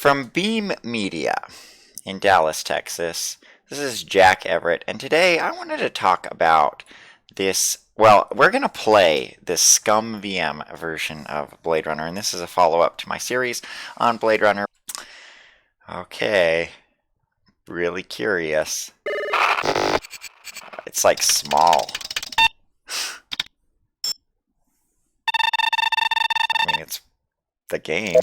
From Beam Media in Dallas, Texas, this is Jack Everett, and today I wanted to talk about this. Well, we're going to play this ScummVM version of Blade Runner, and this is a follow-up to my series on Blade Runner. Okay, really curious. It's like small. I mean, it's the game.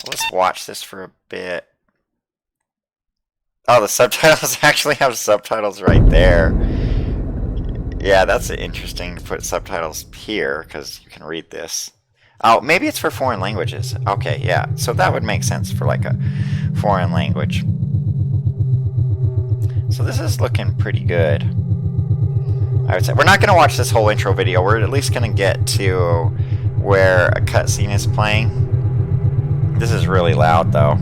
Let's watch this for a bit. Oh, the subtitles actually have subtitles right there. Yeah, that's interesting to put subtitles here because you can read this. Oh, maybe it's for foreign languages. Okay, yeah. So that would make sense for like a foreign language. So this is looking pretty good, I would say. We're not going to watch this whole intro video. We're at least going to get to where a cutscene is playing. This is really loud, though.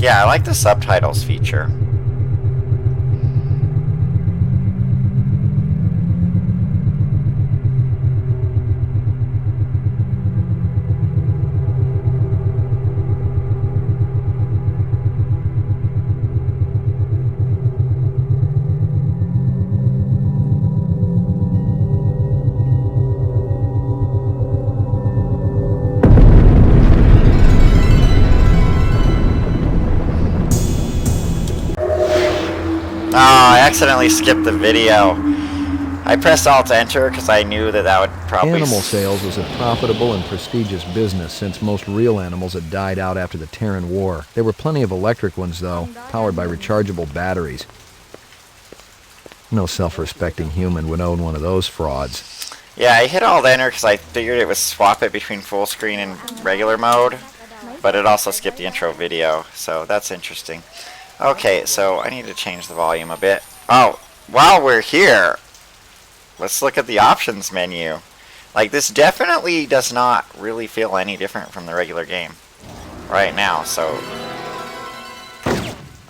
Yeah, I like the subtitles feature. Oh, I accidentally skipped the video. I pressed Alt Enter because I knew that would probably... Animal sales was a profitable and prestigious business since most real animals had died out after the Terran War. There were plenty of electric ones, though, powered by rechargeable batteries. No self-respecting human would own one of those frauds. Yeah, I hit Alt Enter because I figured it would swap it between full screen and regular mode, but it also skipped the intro video, so that's interesting. Okay, so I need to change the volume a bit. Oh, while we're here, let's look at the options menu. Like, this definitely does not really feel any different from the regular game right now, so...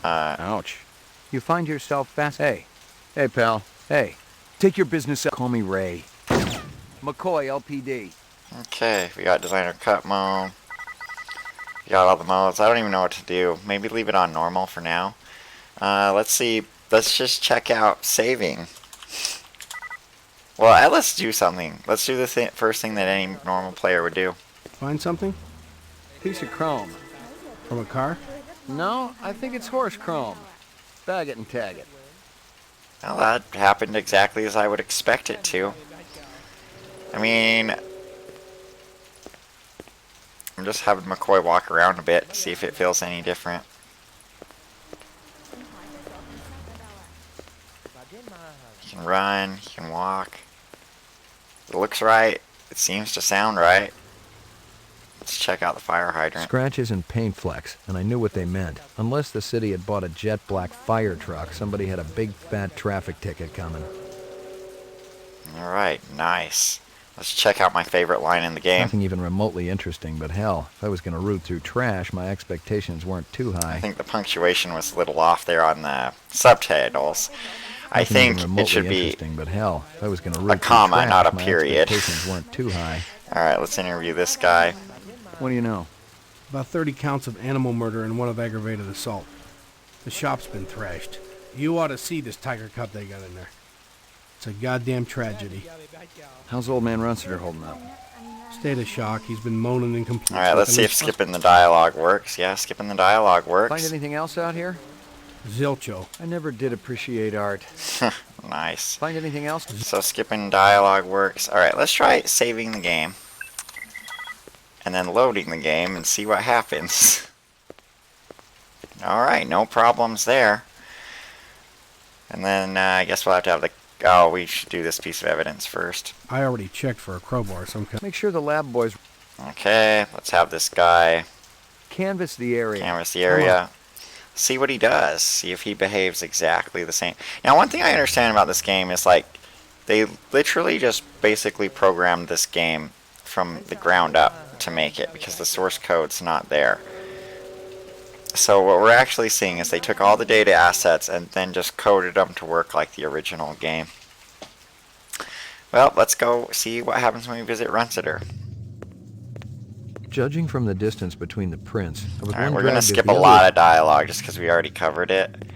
Ouch. You find yourself fast... Hey, pal. Hey, take your business up. Call me Ray. McCoy, LPD. Okay, we got designer cut mode. We got all the modes. I don't even know what to do. Maybe leave it on normal for now. Let's see. Let's just check out saving. Well, let's do something. Let's do the first thing that any normal player would do. Find something? Piece of chrome. From a car? No, I think it's horse chrome. Bag it and tag it. Well, that happened exactly as I would expect it to. I mean... I'm just having McCoy walk around a bit to see if it feels any different. He can run, he can walk. It looks right. It seems to sound right. Let's check out the fire hydrant. Scratches and paint flecks, and I knew what they meant. Unless the city had bought a jet black fire truck, somebody had a big fat traffic ticket coming. Alright, nice. Let's check out my favorite line in the game. Nothing even remotely interesting, but hell, if I was going to root through trash, my expectations weren't too high. I think the punctuation was a little off there on the subtitles. I think it should be but hell, if I was going to root a comma, trash, not a my period. Expectations weren't too high. Alright, let's interview this guy. What do you know? About 30 counts of animal murder and one of aggravated assault. The shop's been thrashed. You ought to see this tiger cub they got in there. It's a goddamn tragedy. How's old man Runsiter holding up? State of shock. He's been moaning and complaining. Alright, let's see if skipping the dialogue works. Yeah, skipping the dialogue works. Find anything else out here? Zilcho. I never did appreciate art. Nice. Find anything else? So skipping dialogue works. Alright, let's try saving the game. And then loading the game and see what happens. Alright, no problems there. And then I guess we'll have to have the... Oh, we should do this piece of evidence first. I already checked for a crowbar of some kind. Make sure the lab boys Okay, let's have this guy canvass the area. canvas the area. See what he does. See if he behaves exactly the same. Now, one thing I understand about this game is, like, they literally just basically programmed this game from the ground up to make it because the source code's not there. So what we're actually seeing is they took all the data assets and then just coded them to work like the original game. Well, let's go see what happens when we visit Runciter. Judging from the distance between the prints, I was Alright, one we're going to dragged as skip the a other. lot of dialogue just because we already covered it.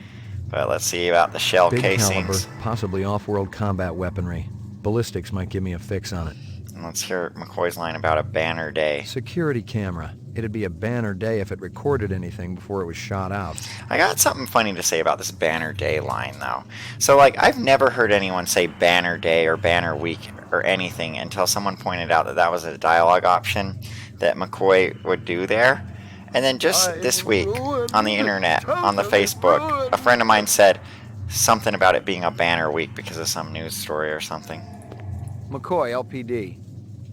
But let's see about the shell Big caliber, casings. possibly off-world combat weaponry. Ballistics might give me a fix on it. And let's hear McCoy's line about a banner day. Security camera. It'd be a banner day if it recorded anything before it was shot out. I got something funny to say about this banner day line, though. So, like, I've never heard anyone say banner day or banner week or anything until someone pointed out that that was a dialogue option that McCoy would do there. And then just this week, on the internet, on the Facebook, a friend of mine said something about it being a banner week because of some news story or something. McCoy, LPD.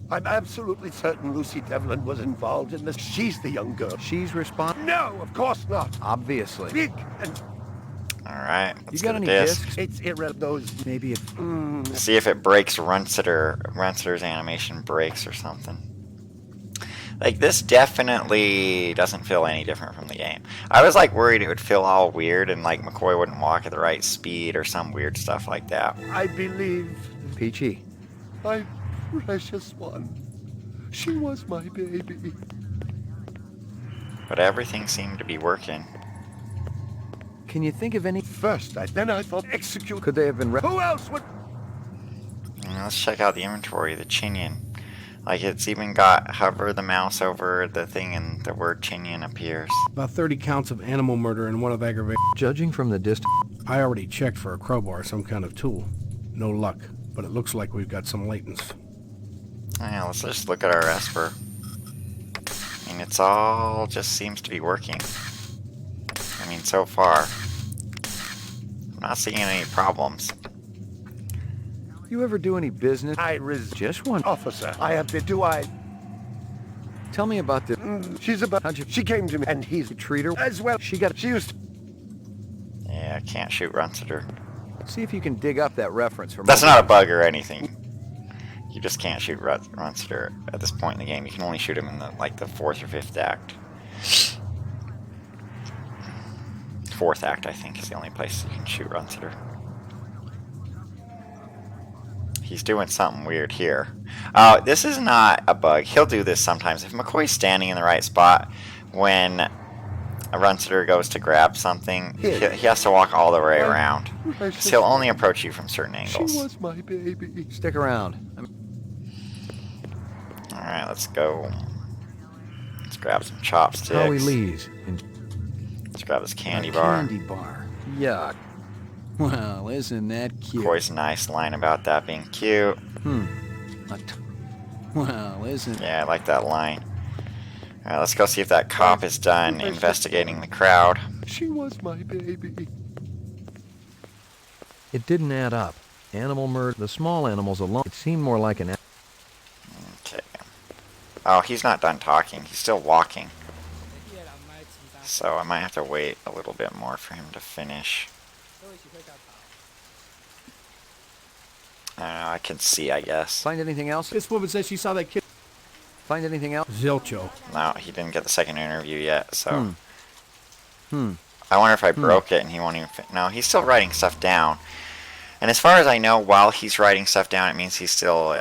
I'm absolutely certain Lucy Devlin was involved in this. She's the young girl. She's responsible? No, of course not. Obviously. Big and Alright, let's You get got a any disc. discs? it's irrelevant. Those Maybe it... See if it breaks Runciter's animation breaks or something. Like, this definitely doesn't feel any different from the game. I was, like, worried it would feel all weird and, like, McCoy wouldn't walk at the right speed or some weird stuff like that. I believe Peachy. my precious one. She was my baby. But everything seemed to be working. Can you think of any... First, then I thought execute. Could they have been... Who else would? Let's check out the inventory, the Chinian. Like, it's even got hover the mouse over the thing and the word Chinian appears. About 30 counts of animal murder and one of aggravated. Judging from the distance... I already checked for a crowbar, some kind of tool. No luck, but it looks like we've got some latents. Yeah, let's just look at our Esper. I mean, it's all just seems to be working. I mean, so far. I'm not seeing any problems. You ever do any business? I Just one. officer. I have been. Do I? Tell me about this. She's about. How'd you... She came to me, and he's treat her? as well. She got... She used. Yeah, I can't shoot Runciter. See if you can dig up that reference from... That's not a bug or anything. You just can't shoot Runciter at this point in the game. You can only shoot him in the, like, the 4th or 5th act. 4th act, I think, is the only place you can shoot Runciter. He's doing something weird here. This is not a bug. He'll do this sometimes. If McCoy's standing in the right spot when a Runciter goes to grab something, he has to walk all the way around. So he'll only approach you from certain angles. She was my baby. Stick around. Alright, let's go. Let's grab some chopsticks. Howie Lee's. Let's grab this candy A bar. Candy bar. Yuck. Well, isn't that cute? McCoy's nice line about that being cute. Well, isn't... Yeah, I like that line. Alright, let's go see if that cop is done investigating the crowd. She was my baby. It didn't add up. Animal murder, the small animals alone, it seemed more like an... Okay. Oh, he's not done talking. He's still walking. So I might have to wait a little bit more for him to finish. I don't know, I can see, I guess. Find anything else? This woman says she saw that kid. Find anything else? Zilcho. No, he didn't get the second interview yet, so... I wonder if I broke it and he won't even... No, he's still writing stuff down. And as far as I know, while he's writing stuff down, it means he's still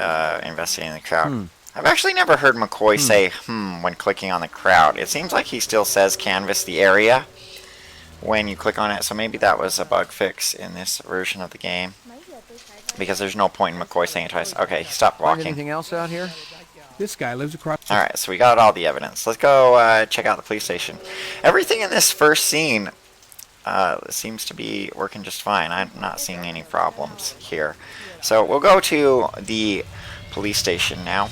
investigating the crowd. I've actually never heard McCoy say, when clicking on the crowd. It seems like he still says canvas the area when you click on it, so maybe that was a bug fix in this version of the game. Because there's no point in McCoy saying it twice. Okay, he stopped Find walking. anything else out here? This guy lives across. Alright, so we got all the evidence. Let's go check out the police station. Everything in this first scene seems to be working just fine. I'm not seeing any problems here. So we'll go to the police station now.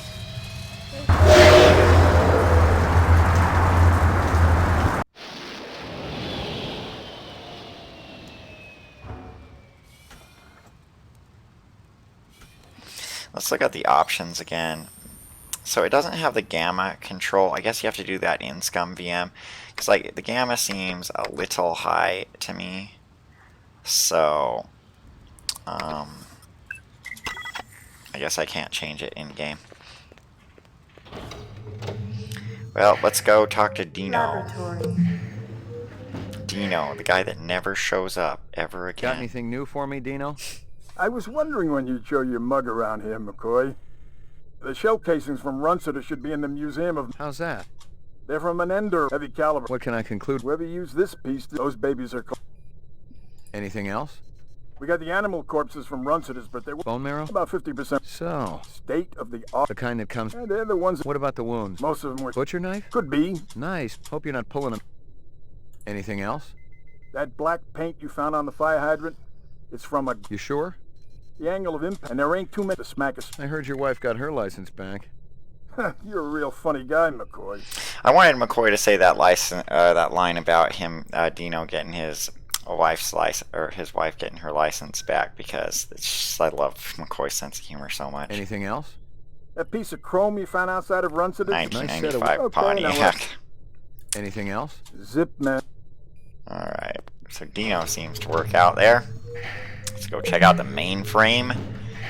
Let's look at the options again. So it doesn't have the gamma control. I guess you have to do that in ScummVM. Because like the gamma seems a little high to me. So I guess I can't change it in game. Well, let's go talk to Dino. Laboratory. Dino, the guy that never shows up ever again. Got anything new for me, Dino? I was wondering when you'd show your mug around here, McCoy. The shell casings from Runciter should be in the museum of... How's that? They're from an Ender heavy caliber. What can I conclude? Whoever used this piece, those babies are... Anything else? We got the animal corpses from Runciter's, but they were Bone marrow? about 50%. So, State of the art. the kind that comes... Yeah, they're the ones... What about the wounds? Most of them were... Butcher knife? Could be. Nice. Hope you're not pulling them. Anything else? That black paint you found on the fire hydrant, it's from a... You sure? The angle of impact, and there ain't too many to smack us. I heard your wife got her license back. You're a real funny guy, McCoy. I wanted McCoy to say that that line about him, Dino, getting his wife's license, or his wife getting her license back, because it's just, I love McCoy's sense of humor so much. Anything else? That piece of chrome you found outside of Runciter's? 1995 Okay, Pontiac. Anything else? Zip, man. Alright, so Dino seems to work out there. Let's go check out the mainframe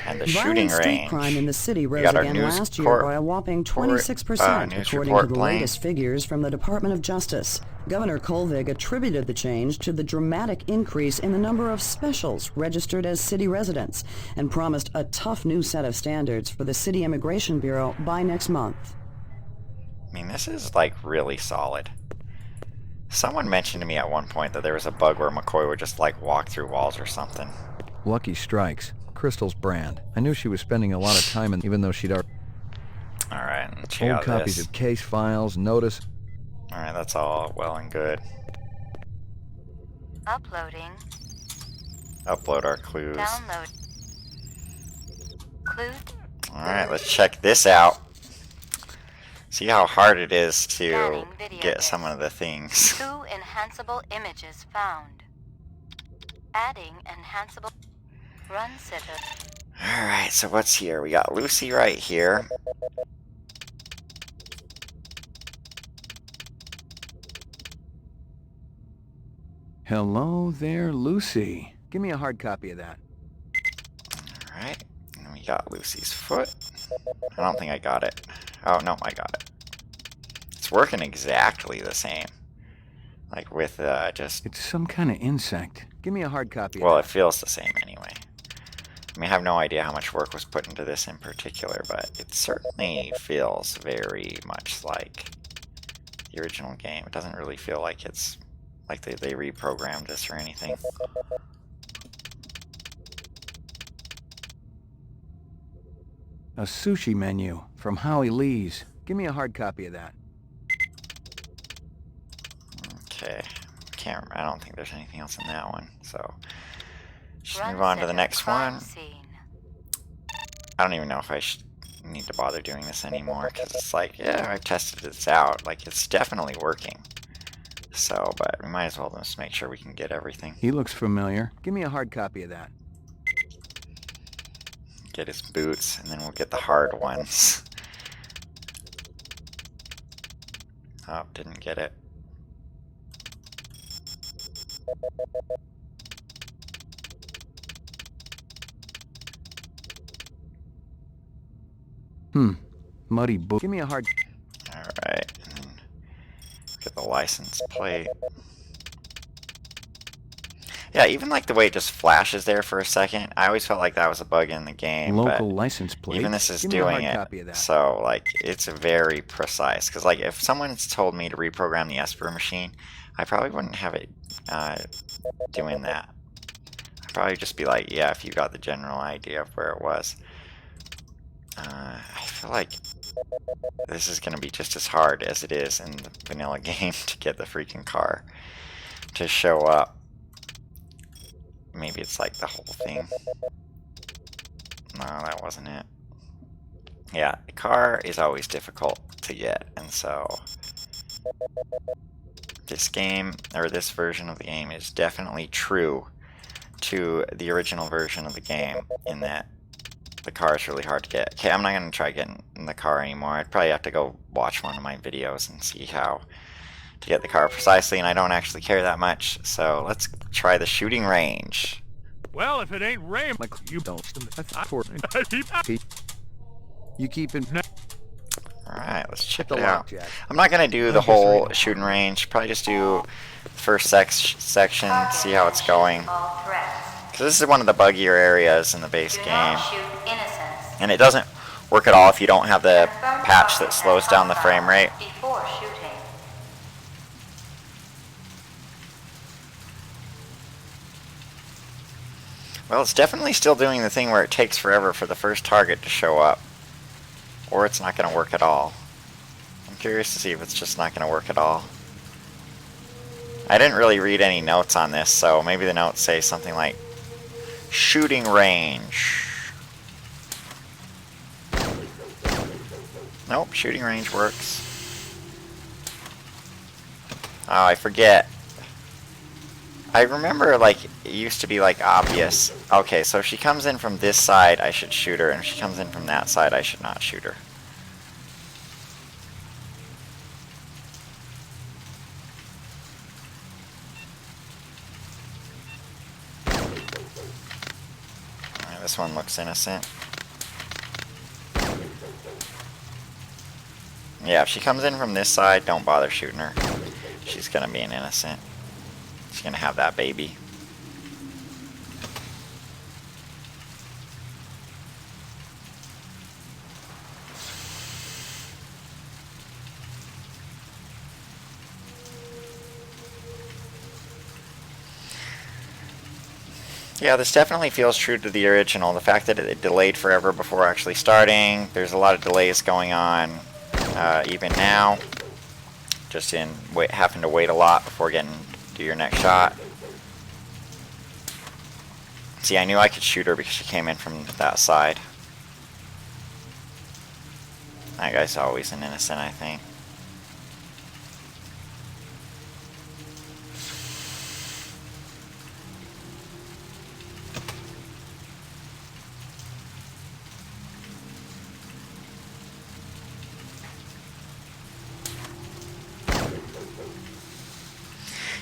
and the shooting Violent street range. crime in the city We rose got our again news last year by a whopping 26%, news according report to the playing. latest figures from the Department of Justice. Governor Kolvig attributed the change to the dramatic increase in the number of specials registered as city residents and promised a tough new set of standards for the City Immigration Bureau by next month. I mean, this is like really solid. Someone mentioned to me at one point that there was a bug where McCoy would just like walk through walls or something. Lucky Strikes. Crystal's brand. I knew she was spending a lot of time in, even though she'd already... Alright, let's check Old out copies this. of case files, notice... Alright, that's all well and good. Uploading. Upload our clues. Download. Clues. Alright, let's check this out. See how hard it is to Adding video get bits. some of the things. 2 enhanceable images found. Adding enhanceable. Run sitter. Alright, so what's here? We got Lucy right here. Hello there, Lucy. Give me a hard copy of that. Alright, and we got Lucy's foot. I don't think I got it. Oh, no, I got it. It's working exactly the same. Like with just... It's some kind of insect. Give me a hard copy Well, of it feels the same anyway. I mean, I have no idea how much work was put into this in particular, but it certainly feels very much like the original game. It doesn't really feel like it's like they reprogrammed this or anything. that. A sushi menu from Howie Lee's. Give me a hard copy of that. Okay, I don't think there's anything else in that one, so just Run move on to the sitter next crime one. Scene. I don't even know if I need to bother doing this anymore, because it's like, yeah, I've tested this out. Like, it's definitely working. So, but we might as well just make sure we can get everything. He looks familiar. Give me a hard copy of that. Get his boots, and then we'll get the hard ones. Oh, didn't get it. Muddy book. Give me a hard... Alright, and then get the license plate. Yeah, even like the way it just flashes there for a second, I always felt like that was a bug in the game. Local but license plate. even this is Give me a doing hard it, copy of that. so like it's very precise. Because like if someone's told me to reprogram the Esper machine, I probably wouldn't have it doing that. I'd probably just be like, yeah, if you got the general idea of where it was. I feel like this is going to be just as hard as it is in the vanilla game to get the freaking car to show up. Maybe it's like the whole thing. No, that wasn't it. Yeah, the car is always difficult to get, and so this game, or this version of the game, is definitely true to the original version of the game in that the car is really hard to get. Okay, I'm not going to try getting in the car anymore. I'd probably have to go watch one of my videos and see how to get the car precisely, and I don't actually care that much, so let's try the shooting range. Well, if it ain't Ray, You don't. You keep in... Alright, Alright, let's check the it out. lock, Jack. I'm not going to do the whole shooting range. Probably just do the first section, see how it's going. All threats. Because this is one of the buggier areas in the base Do game. not shoot innocents. And it doesn't work at all if you don't have the patch that slows down the frame rate. Before shooting. Well, it's definitely still doing the thing where it takes forever for the first target to show up. Or it's not going to work at all. I'm curious to see if it's just not going to work at all. I didn't really read any notes on this, so maybe the notes say something like shooting range. Nope, shooting range works. Oh, I forget. I remember, like, it used to be, like, obvious. Okay, so if she comes in from this side, I should shoot her, and if she comes in from that side, I should not shoot her. Alright, this one looks innocent. Yeah, if she comes in from this side, don't bother shooting her. She's gonna be an innocent. She's gonna have that baby. Yeah, this definitely feels true to the original. The fact that it delayed forever before actually starting. There's a lot of delays going on even now. Just in having to wait a lot before getting to your next shot. See, I knew I could shoot her because she came in from that side. That guy's always an innocent, I think.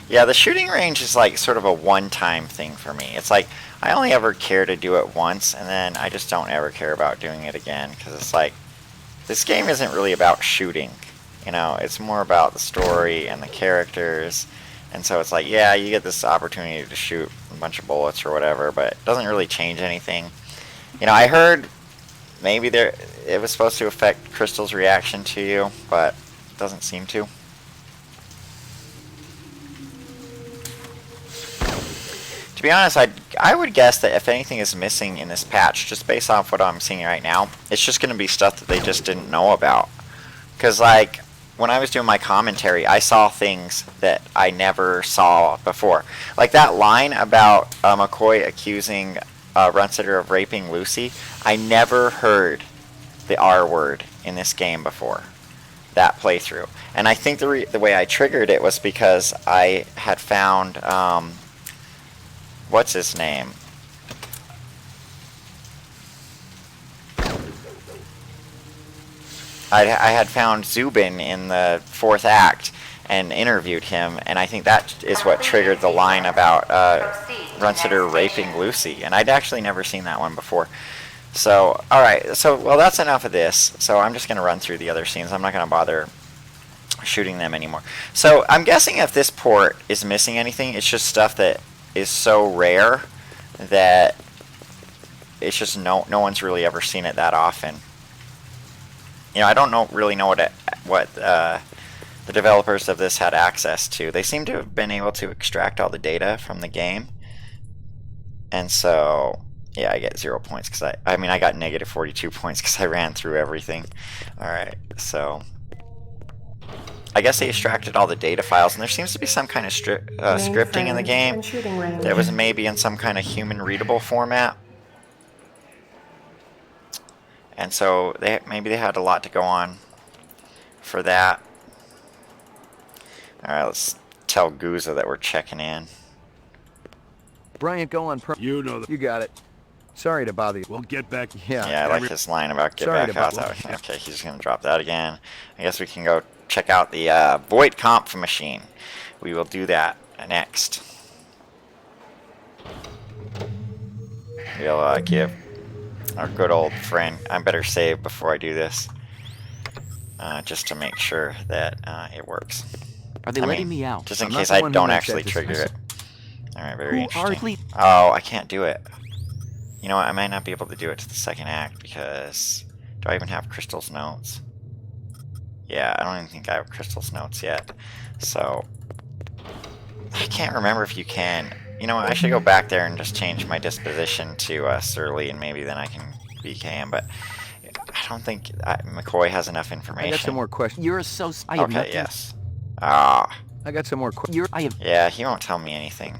Yeah, the shooting range is like sort of a one-time thing for me. It's like I only ever care to do it once, and then I just don't ever care about doing it again, because it's like this game isn't really about shooting, you know, it's more about the story and the characters. And so it's like, yeah, you get this opportunity to shoot a bunch of bullets or whatever, but it doesn't really change anything. You know, I heard maybe it was supposed to affect Crystal's reaction to you, but it doesn't seem to. To be honest, I would guess that if anything is missing in this patch, just based off what I'm seeing right now, it's just going to be stuff that they just didn't know about. Because, like, when I was doing my commentary, I saw things that I never saw before. Like that line about McCoy accusing Runcitter of raping Lucy. I never heard the R word in this game before. That playthrough. And I think the way I triggered it was because I had found... what's his name? I had found Zubin in the 4th act and interviewed him, and I think that is what triggered the line about Runcitter raping Lucy, and I'd actually never seen that one before. So, alright, so, well, that's enough of this, so I'm just going to run through the other scenes. I'm not going to bother shooting them anymore. So, I'm guessing if this port is missing anything, it's just stuff that is so rare that it's just no one's really ever seen it that often. You know, I don't really know what the developers of this had access to. They seem to have been able to extract all the data from the game, and so yeah, I get 0 points because I mean I got negative 42 points because I ran through everything. All right, so I guess they extracted all the data files, and there seems to be some kind of scripting in the game that was maybe in some kind of human-readable format. And so maybe they had a lot to go on for that. Alright, let's tell Guza that we're checking in. Bryant, go on. You know You got it. Sorry to bother you. We'll get back. Yeah. Yeah, I like his line about get back out. Okay, he's going to drop that again. I guess we can go check out the Void Comp machine. We will do that next. We'll give our good old friend... I better save before I do this. just to make sure that it works. Are they letting me out? Just in I'm not case the I one who don't makes actually that trigger it. Alright, very Who are interesting. you? Oh, I can't do it. You know what, I might not be able to do it to the second act because... Do I even have Crystal's notes? Yeah, I don't even think I have Crystal's notes yet. So... I can't remember if you can. You know what, I should go back there and just change my disposition to Surly, and maybe then I can BK him, but... I don't think McCoy has enough information. I got some more questions. You're so. I have Okay, nothing. yes. Ah. I got some more questions. You're. I have. Yeah, he won't tell me anything.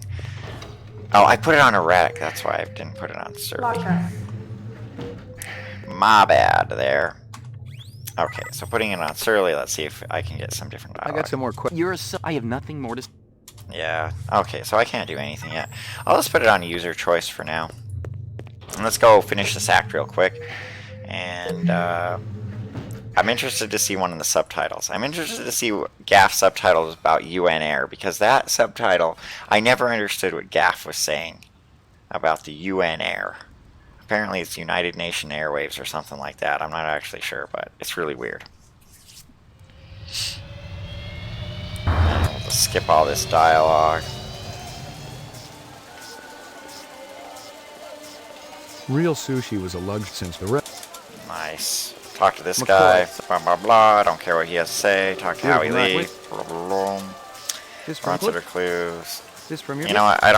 Oh, I put it on erratic. That's why I didn't put it on Surly. My bad there. Okay, so putting it on Surly, let's see if I can get some different I dialogue. got some more questions. You're so. I have nothing more to. Yeah, okay, so I can't do anything yet. I'll just put it on user choice for now. And let's go finish this act real quick. And, I'm interested to see one of the subtitles. I'm interested to see Gaff's subtitles about UN Air, because that subtitle, I never understood what Gaff was saying about the UN Air. Apparently it's United Nation Airwaves or something like that. I'm not actually sure, but it's really weird. And we'll just skip all this dialogue. Real sushi was a luxury since the rest. Nice. Talk to this McCoy. guy. Blah, blah, blah. I don't care what he has to say. Talk to Howie Right, Lee. wait. Blah, blah, blah. This from Consider clues. This from your. You know what? I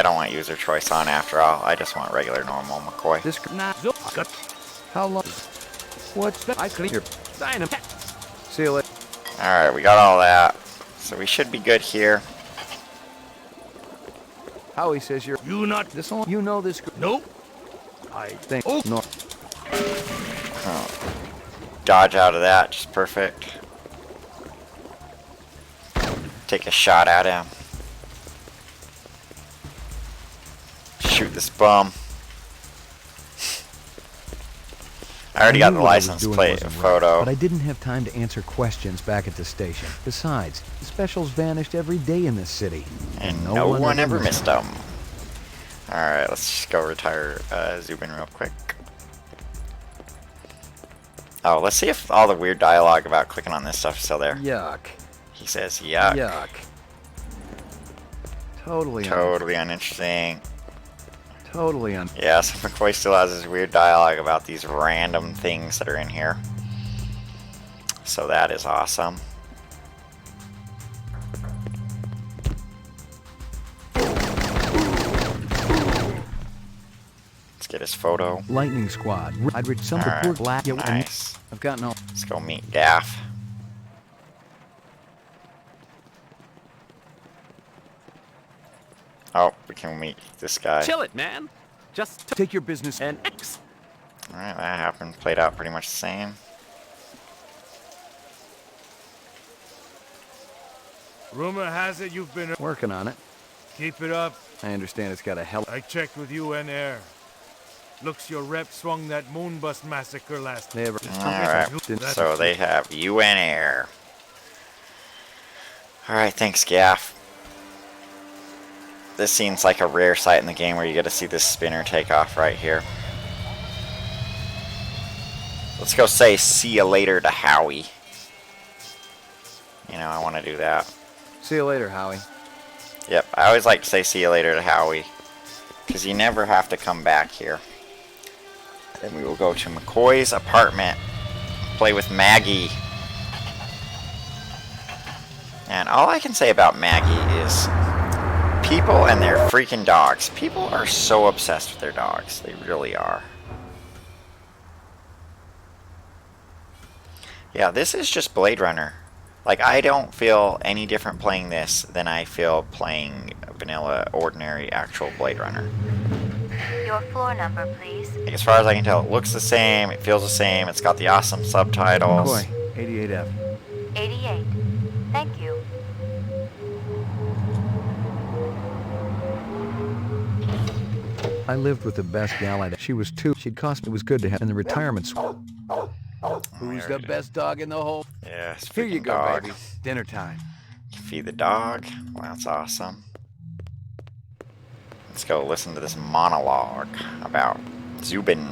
don't want user choice on after all. I just want regular normal McCoy. This. How long? What's that? I clear. See you later. Alright, we got all that. So we should be good here. Howie says you're. You not. This one. You know this. Nope. I think. Oh no. Oh. Dodge out of that, just perfect. Take a shot at him. Shoot this bum. I already got the license plate photo. But I didn't have time to answer questions back at the station. Besides, the specials vanished every day in this city. And no one ever missed them. Alright, let's just go retire Zubin real quick. Oh, let's see if all the weird dialogue about clicking on this stuff is still there. Yuck. He says yuck. Yuck. Totally Uninteresting. Totally Yeah, so McCoy still has this weird dialogue about these random things that are in here. So that is awesome. Let's get his photo. Lightning Squad. I'd reach some Alright, poor black. nice. I've got no. Let's go meet Gaff. Oh, we can meet this guy. Chill it, man. Just Take your business an X. Alright, that happened. Played out pretty much the same. Rumor has it you've been. Working on it. Keep it up. I understand it's got a hell. I checked with UN Air. Looks your rep swung that moonbus massacre last. They ever. Alright, so they have UN Air. Alright, thanks, Gaff. This seems like a rare sight in the game where you get to see this spinner take off right here. Let's go say see you later to Howie. You know, I want to do that. See you later, Howie. Yep, I always like to say see you later to Howie. Because you never have to come back here. Then we will go to McCoy's apartment. Play with Maggie. And all I can say about Maggie is people and their freaking dogs. People are so obsessed with their dogs. They really are. Yeah, this is just Blade Runner. Like, I don't feel any different playing this than I feel playing vanilla, ordinary, actual Blade Runner. Your floor number, please. Like, as far as I can tell, it looks the same, it feels the same, it's got the awesome subtitles. McCoy, 88F. 88. Thank you. I lived with the best gal I'd. She was two. She'd cost me. It was good to have in the retirement. Who's the best dog in the whole? Yeah, it's Here you go, dog. baby. Dinner time. Feed the dog. Well, that's awesome. Let's go listen to this monologue about Zubin.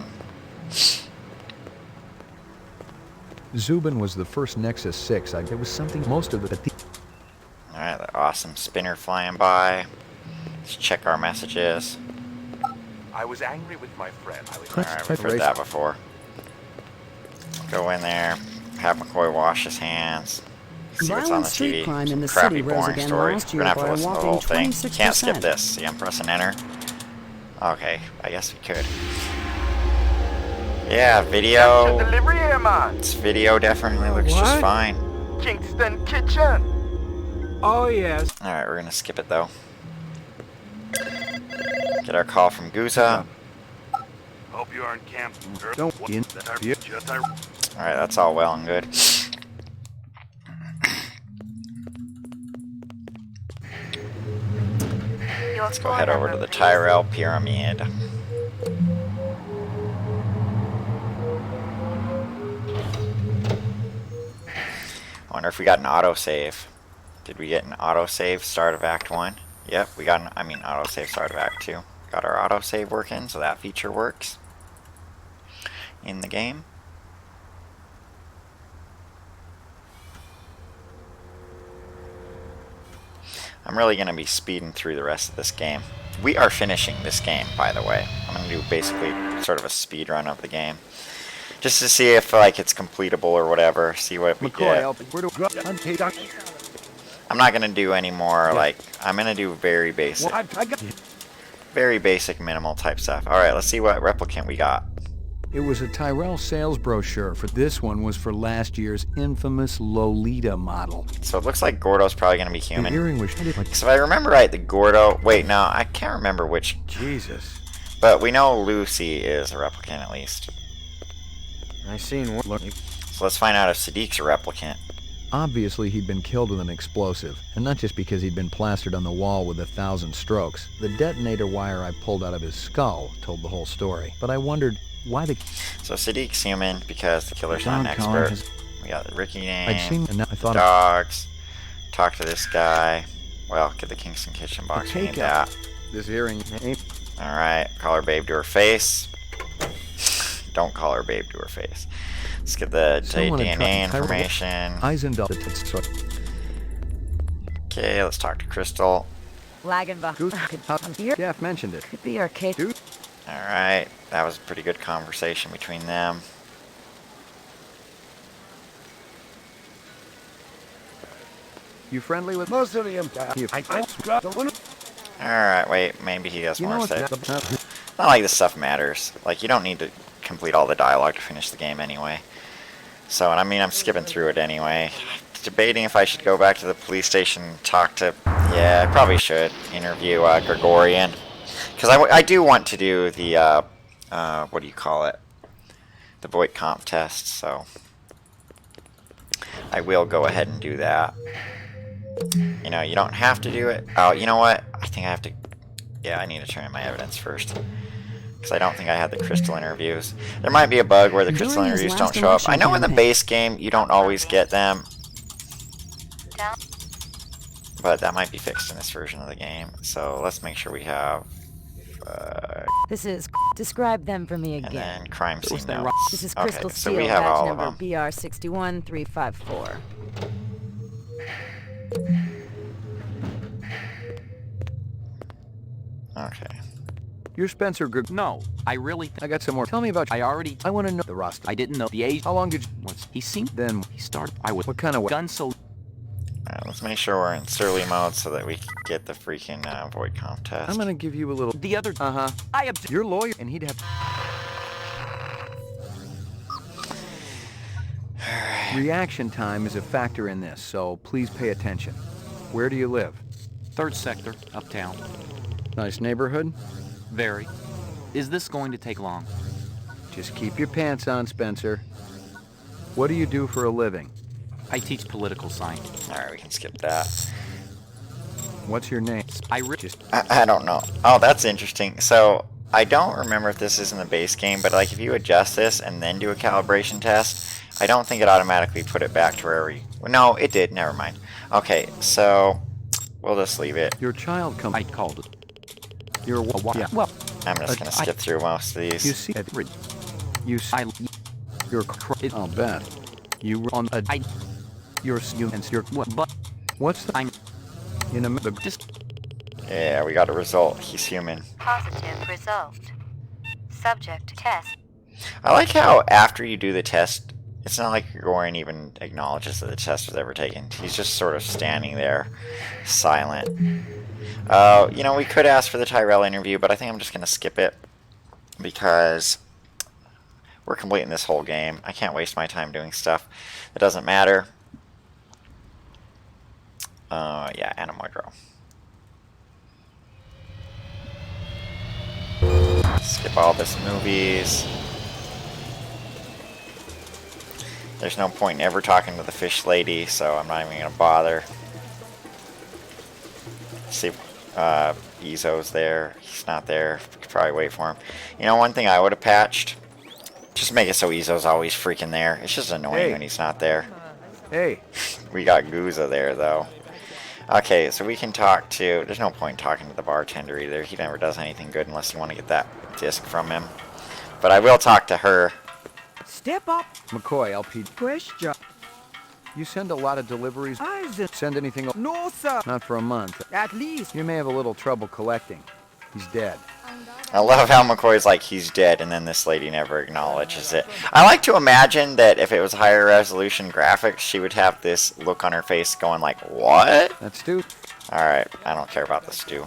Zubin was the first Nexus 6. There was something most of the... Alright, the awesome spinner flying by. Let's check our messages. I was angry with my friend. Alright, we've heard that before. Go in there, have McCoy wash his hands. See what's on Violent the street TV. crime in the Crappy, city rose boring again story. last We're year gonna have to by a listen to the whopping whole thing. 26%. Can't skip this. See, I'm pressing enter. Okay, I guess we could. Yeah, video. Delivery here, man. This video definitely looks just fine. Kingston Kitchen. Oh, yes. Alright, we're gonna skip it though. Get our call from Guza. Hope you aren't camped. Don't Alright, that's all well and good. Let's go head over to the Tyrell Pyramid. I wonder if we got an autosave. Did we get an autosave start of Act 1? Yep, we got an, autosave start of Act 2. Got our autosave working, so that feature works in the game. I'm really going to be speeding through the rest of this game. We are finishing this game, by the way. I'm going to do basically sort of a speed run of the game. Just to see if like it's completable or whatever, see what we get. I'm not going to do any more, like, I'm going to do very basic. Very basic, minimal type stuff. Alright, let's see what replicant we got. It was a Tyrell sales brochure. For this one was for last year's infamous Lolita model. So it looks like Gordo's probably going to be The human. earring was... So if I remember right, the Gordo... Wait, no, I can't remember which... Jesus. But we know Lucy is a replicant at least. I seen one. So let's find out if Sadiq's a replicant. Obviously, he'd been killed with an explosive, and not just because he'd been plastered on the wall with 1,000 strokes. The detonator wire I pulled out of his skull told the whole story. But I wondered why the... So Sadiq's human because the killer's not an expert. We got the Ricky name, I'd seen and I thought dogs, talk to this guy. Well, get the Kingston Kitchen box, we need that. This earring ain't... Alright, call her babe to her face. Don't call her babe to her face. Let's get the DNA information. Okay, let's talk to Crystal. Lagging behind. Jeff mentioned it. Could be our case. Alright, that was a pretty good conversation between them. You friendly with Most of them. Alright, wait, maybe he has more to say. Not like this stuff matters. Like, you don't need to complete all the dialogue to finish the game anyway. So, and I mean, I'm skipping through it anyway. Debating if I should go back to the police station and talk to... Yeah, I probably should interview Gregorian. Because I do want to do the, what do you call it? The Voight comp test, so... I will go ahead and do that. You know, you don't have to do it. Oh, you know what? I think I have to... Yeah, I need to turn in my evidence first. Because I don't think I had the crystal interviews. There might be a bug where the crystal interviews don't show up. I know in the base game you don't always get them. But that might be fixed in this version of the game. So let's make sure we have... This is... Describe them for me and again. then crime scene notes. This is Okay, Crystal so Steel, we have badge all of number them. BR61354. Okay. You're Spencer Grig... No, I really... I got some more. Tell me about... I already... I want to know the roster. I didn't know the age... How long did you... Once he seemed... Then... He started... I was... What kind of... Gun so... Alright, let's make sure we're in surly mode so that we can get the freaking Voight comp test. I'm gonna give you a little... The other... Uh-huh. I object... Your lawyer... And he'd have... Reaction time is a factor in this, so please pay attention. Where do you live? 3rd sector, uptown. Nice neighborhood? Very. Is this going to take long? Just keep your pants on, Spencer. What do you do for a living? I teach political science. Alright, we can skip that. What's your name? I don't know. Oh, that's interesting. So, I don't remember if this is in the base game, but like if you adjust this and then do a calibration test, I don't think it automatically put it back to where we... No, it did. Never mind. Okay, so we'll just leave it. Your child comes... I called it. You're... Yeah. Well... I'm just going to skip through most of these. You see... You see... You're... I'll bet. You were on a... You're humans. You're what? But what's the... In a... Yeah, we got a result. He's human. Positive result. Subject test. I like how after you do the test, it's not like Gregorian even acknowledges that the test was ever taken. He's just sort of standing there, silent. You know, we could ask for the Tyrell interview, but I think I'm just going to skip it because we're completing this whole game. I can't waste my time doing stuff that doesn't matter. Yeah, Anamodro. Skip all this movies. There's no point in ever talking to the fish lady, so I'm not even going to bother. See if Izo's there. He's not there. Could probably wait for him. You know, one thing I would have patched? Just make it so Izo's always freaking there. It's just annoying when he's not there. Hey. We got Guza there, though. Okay, so we can talk to... There's no point talking to the bartender either. He never does anything good unless you want to get that disc from him. But I will talk to her. Step up. McCoy, LP. Question. You send a lot of deliveries. Send anything? No, sir. Not for a month. At least. You may have a little trouble collecting. He's dead. I love how McCoy's like, he's dead, and then this lady never acknowledges it. I like to imagine that if it was higher resolution graphics, she would have this look on her face going like, what? That's Stu. Alright, I don't care about the Stu.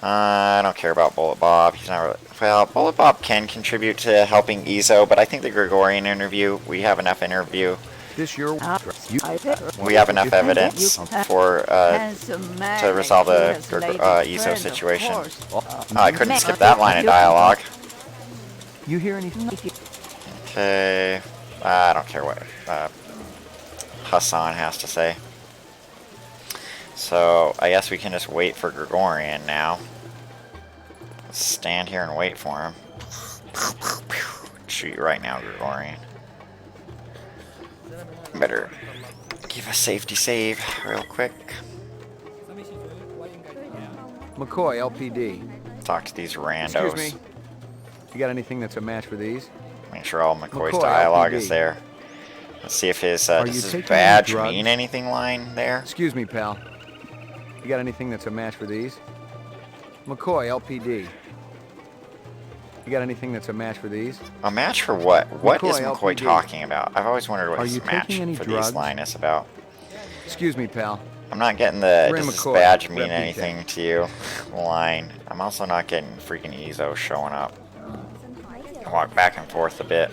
I don't care about Bullet Bob. He's not really... Well, Bullet Bob can contribute to helping Izo, but I think the Gregorian interview, we have enough interview. We have enough evidence for to resolve the Izo situation. Oh, I couldn't skip that line of dialogue. You hear anything? Okay, I don't care what Hassan has to say. So I guess we can just wait for Gregorian now. Stand here and wait for him. Shoot you right now, Gregorian. Better give a safety save real quick. McCoy, LPD. Talk to these randos. Excuse me. You got anything that's a match for these? Make sure all McCoy's McCoy, dialogue LPD. is there. Let's see if his Are does you his taking badge any drugs? mean anything line there. Excuse me, pal. You got anything that's a match for these? McCoy, LPD. You got anything that's a match for these? A match for what? What is McCoy, McCoy LPD. talking about? I've always wondered what Are his you match taking any for drugs? these line is about. Excuse me, pal. I'm not getting the Ray does this McCoy, badge mean Rep anything to you line. I'm also not getting freaking Izo showing up. I walk back and forth a bit.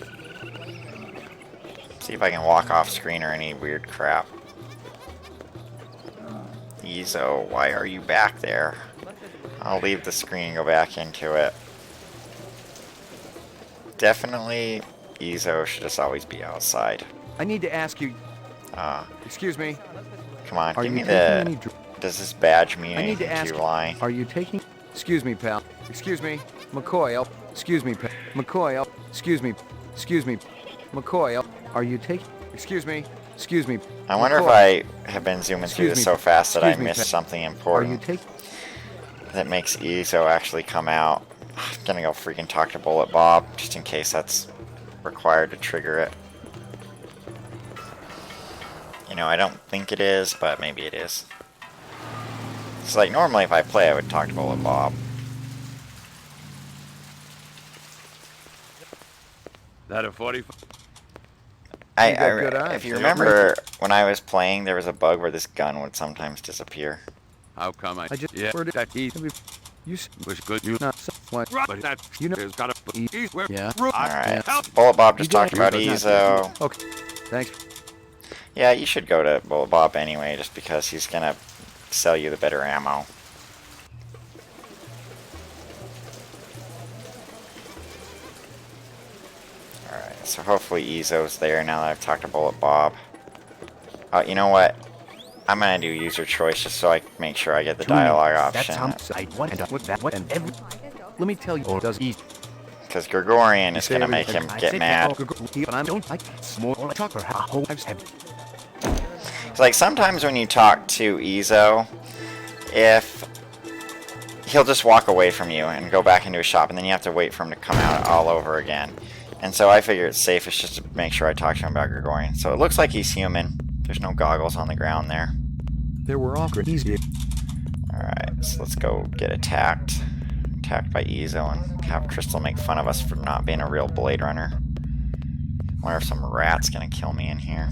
See if I can walk off screen or any weird crap. Izo, why are you back there? I'll leave the screen and go back into it. Definitely, Izo should just always be outside. I need to ask you. Excuse me. Come on, Are give you me taking any the... Does this badge mean I need to anything ask to you, line? Are you taking? Excuse me, pal. Excuse me. McCoy, excuse me, pal. McCoy, excuse me. Excuse me. McCoy, are you taking? Excuse me. Excuse me. I wonder if I have been zooming through this so fast that I Excuse me, missed pal. something Are you important taking? that makes Izo actually come out. I'm gonna go freaking talk to Bullet Bob, just in case that's required to trigger it. You know, I don't think it is, but maybe it is. It's like, normally if I play, I would talk to Bullet Bob. That a 40? If you remember, when I was playing, there was a bug where this gun would sometimes disappear. How come I just yeah, where did that he you was good. you not what? But that You know. has got a Yeah. Alright, Bullet Bob just talked about Izo. Okay. Thanks. Yeah, you should go to Bullet Bob anyway, just because he's gonna sell you the better ammo. Alright, so hopefully Izo's there now that I've talked to Bullet Bob. You know what? I'm gonna do user choice just so I make sure I get the dialogue option. Let me tell you, does he? Because Gregorian is gonna make him get mad. It's like sometimes when you talk to Izo, if he'll just walk away from you and go back into his shop, and then you have to wait for him to come out all over again. And so I figure it's safest just to make sure I talk to him about Gregorian. So it looks like he's human. There's no goggles on the ground there. There were all easy. Alright, so let's go get attacked. Attacked by Ezo and have Crystal make fun of us for not being a real Blade Runner. Wonder if some rat's gonna kill me in here.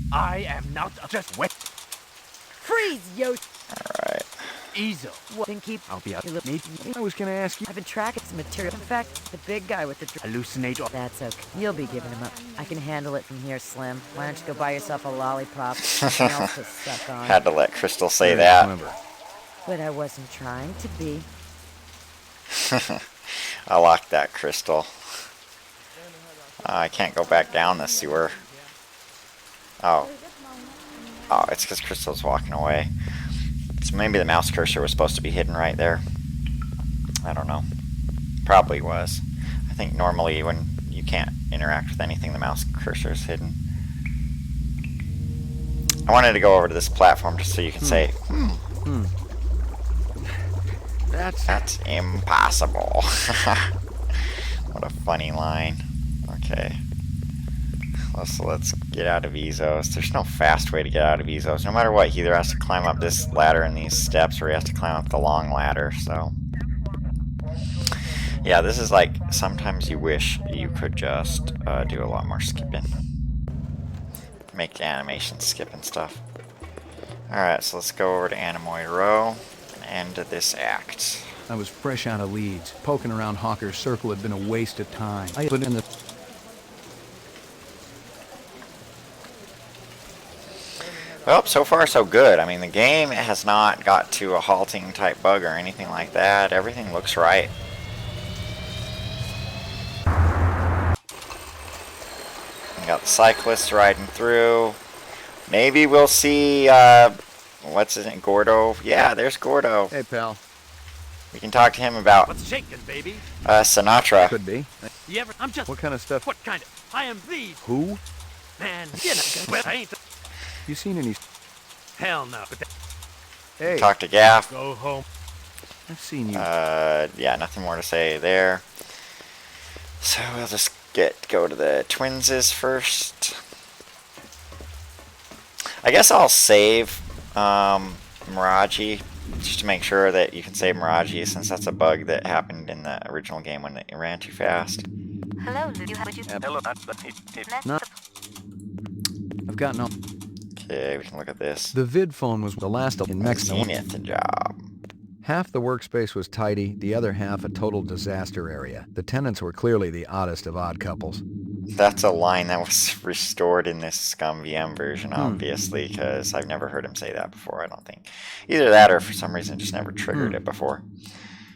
I am not just wet. Freeze, yo! Alright. Ezo. Then keep. I'll be out. I was gonna ask you. I've been tracking some material. In fact, the big guy with the Hallucinate. That's okay. You'll be giving him up. I can handle it from here, Slim. Why don't you go buy yourself a lollipop? Something else to suck on. Had to let Crystal say that. But I wasn't trying to be. I locked that, Crystal. I can't go back down the sewer. Oh. Oh, it's because Crystal's walking away. So maybe the mouse cursor was supposed to be hidden right there. I don't know. Probably was. I think normally when you can't interact with anything, the mouse cursor is hidden. I wanted to go over to this platform just so you can say, That's impossible. What a funny line. Okay. So let's get out of Ezos. There's no fast way to get out of Ezos. No matter what, he either has to climb up this ladder and these steps, or he has to climb up the long ladder, so... Yeah, this is like, sometimes you wish you could just do a lot more skipping. Make the animation skip and stuff. Alright, so let's go over to Anemoy Row and end this act. I was fresh out of Leeds. Poking around Hawker's Circle had been a waste of time. I put in the... Well, so far so good. I mean, the game has not got to a halting type bug or anything like that. Everything looks right. We got the cyclists riding through. Maybe we'll see, what's his name, Gordo? Yeah, there's Gordo. Hey, pal. We can talk to him about, What's shaking, baby? Sinatra. Could be. You ever? I'm just. What kind of stuff? What kind of? I am the Who? man. You know, well, I ain't. You seen any... Hell no. Hey. Talk to Gaff. Go home. I've seen you. Yeah, nothing more to say there. So we'll just go to the Twinses first. I guess I'll save Miraji, just to make sure that you can save Miraji, since that's a bug that happened in the original game when it ran too fast. Hello, would you Hello. No. I've got no... Okay, we can look at this. The vid phone was the last in Mexico. Zenith job. Half the workspace was tidy, the other half a total disaster area. The tenants were clearly the oddest of odd couples. That's a line that was restored in this ScummVM version, obviously, because I've never heard him say that before, I don't think. Either that or for some reason just never triggered it before.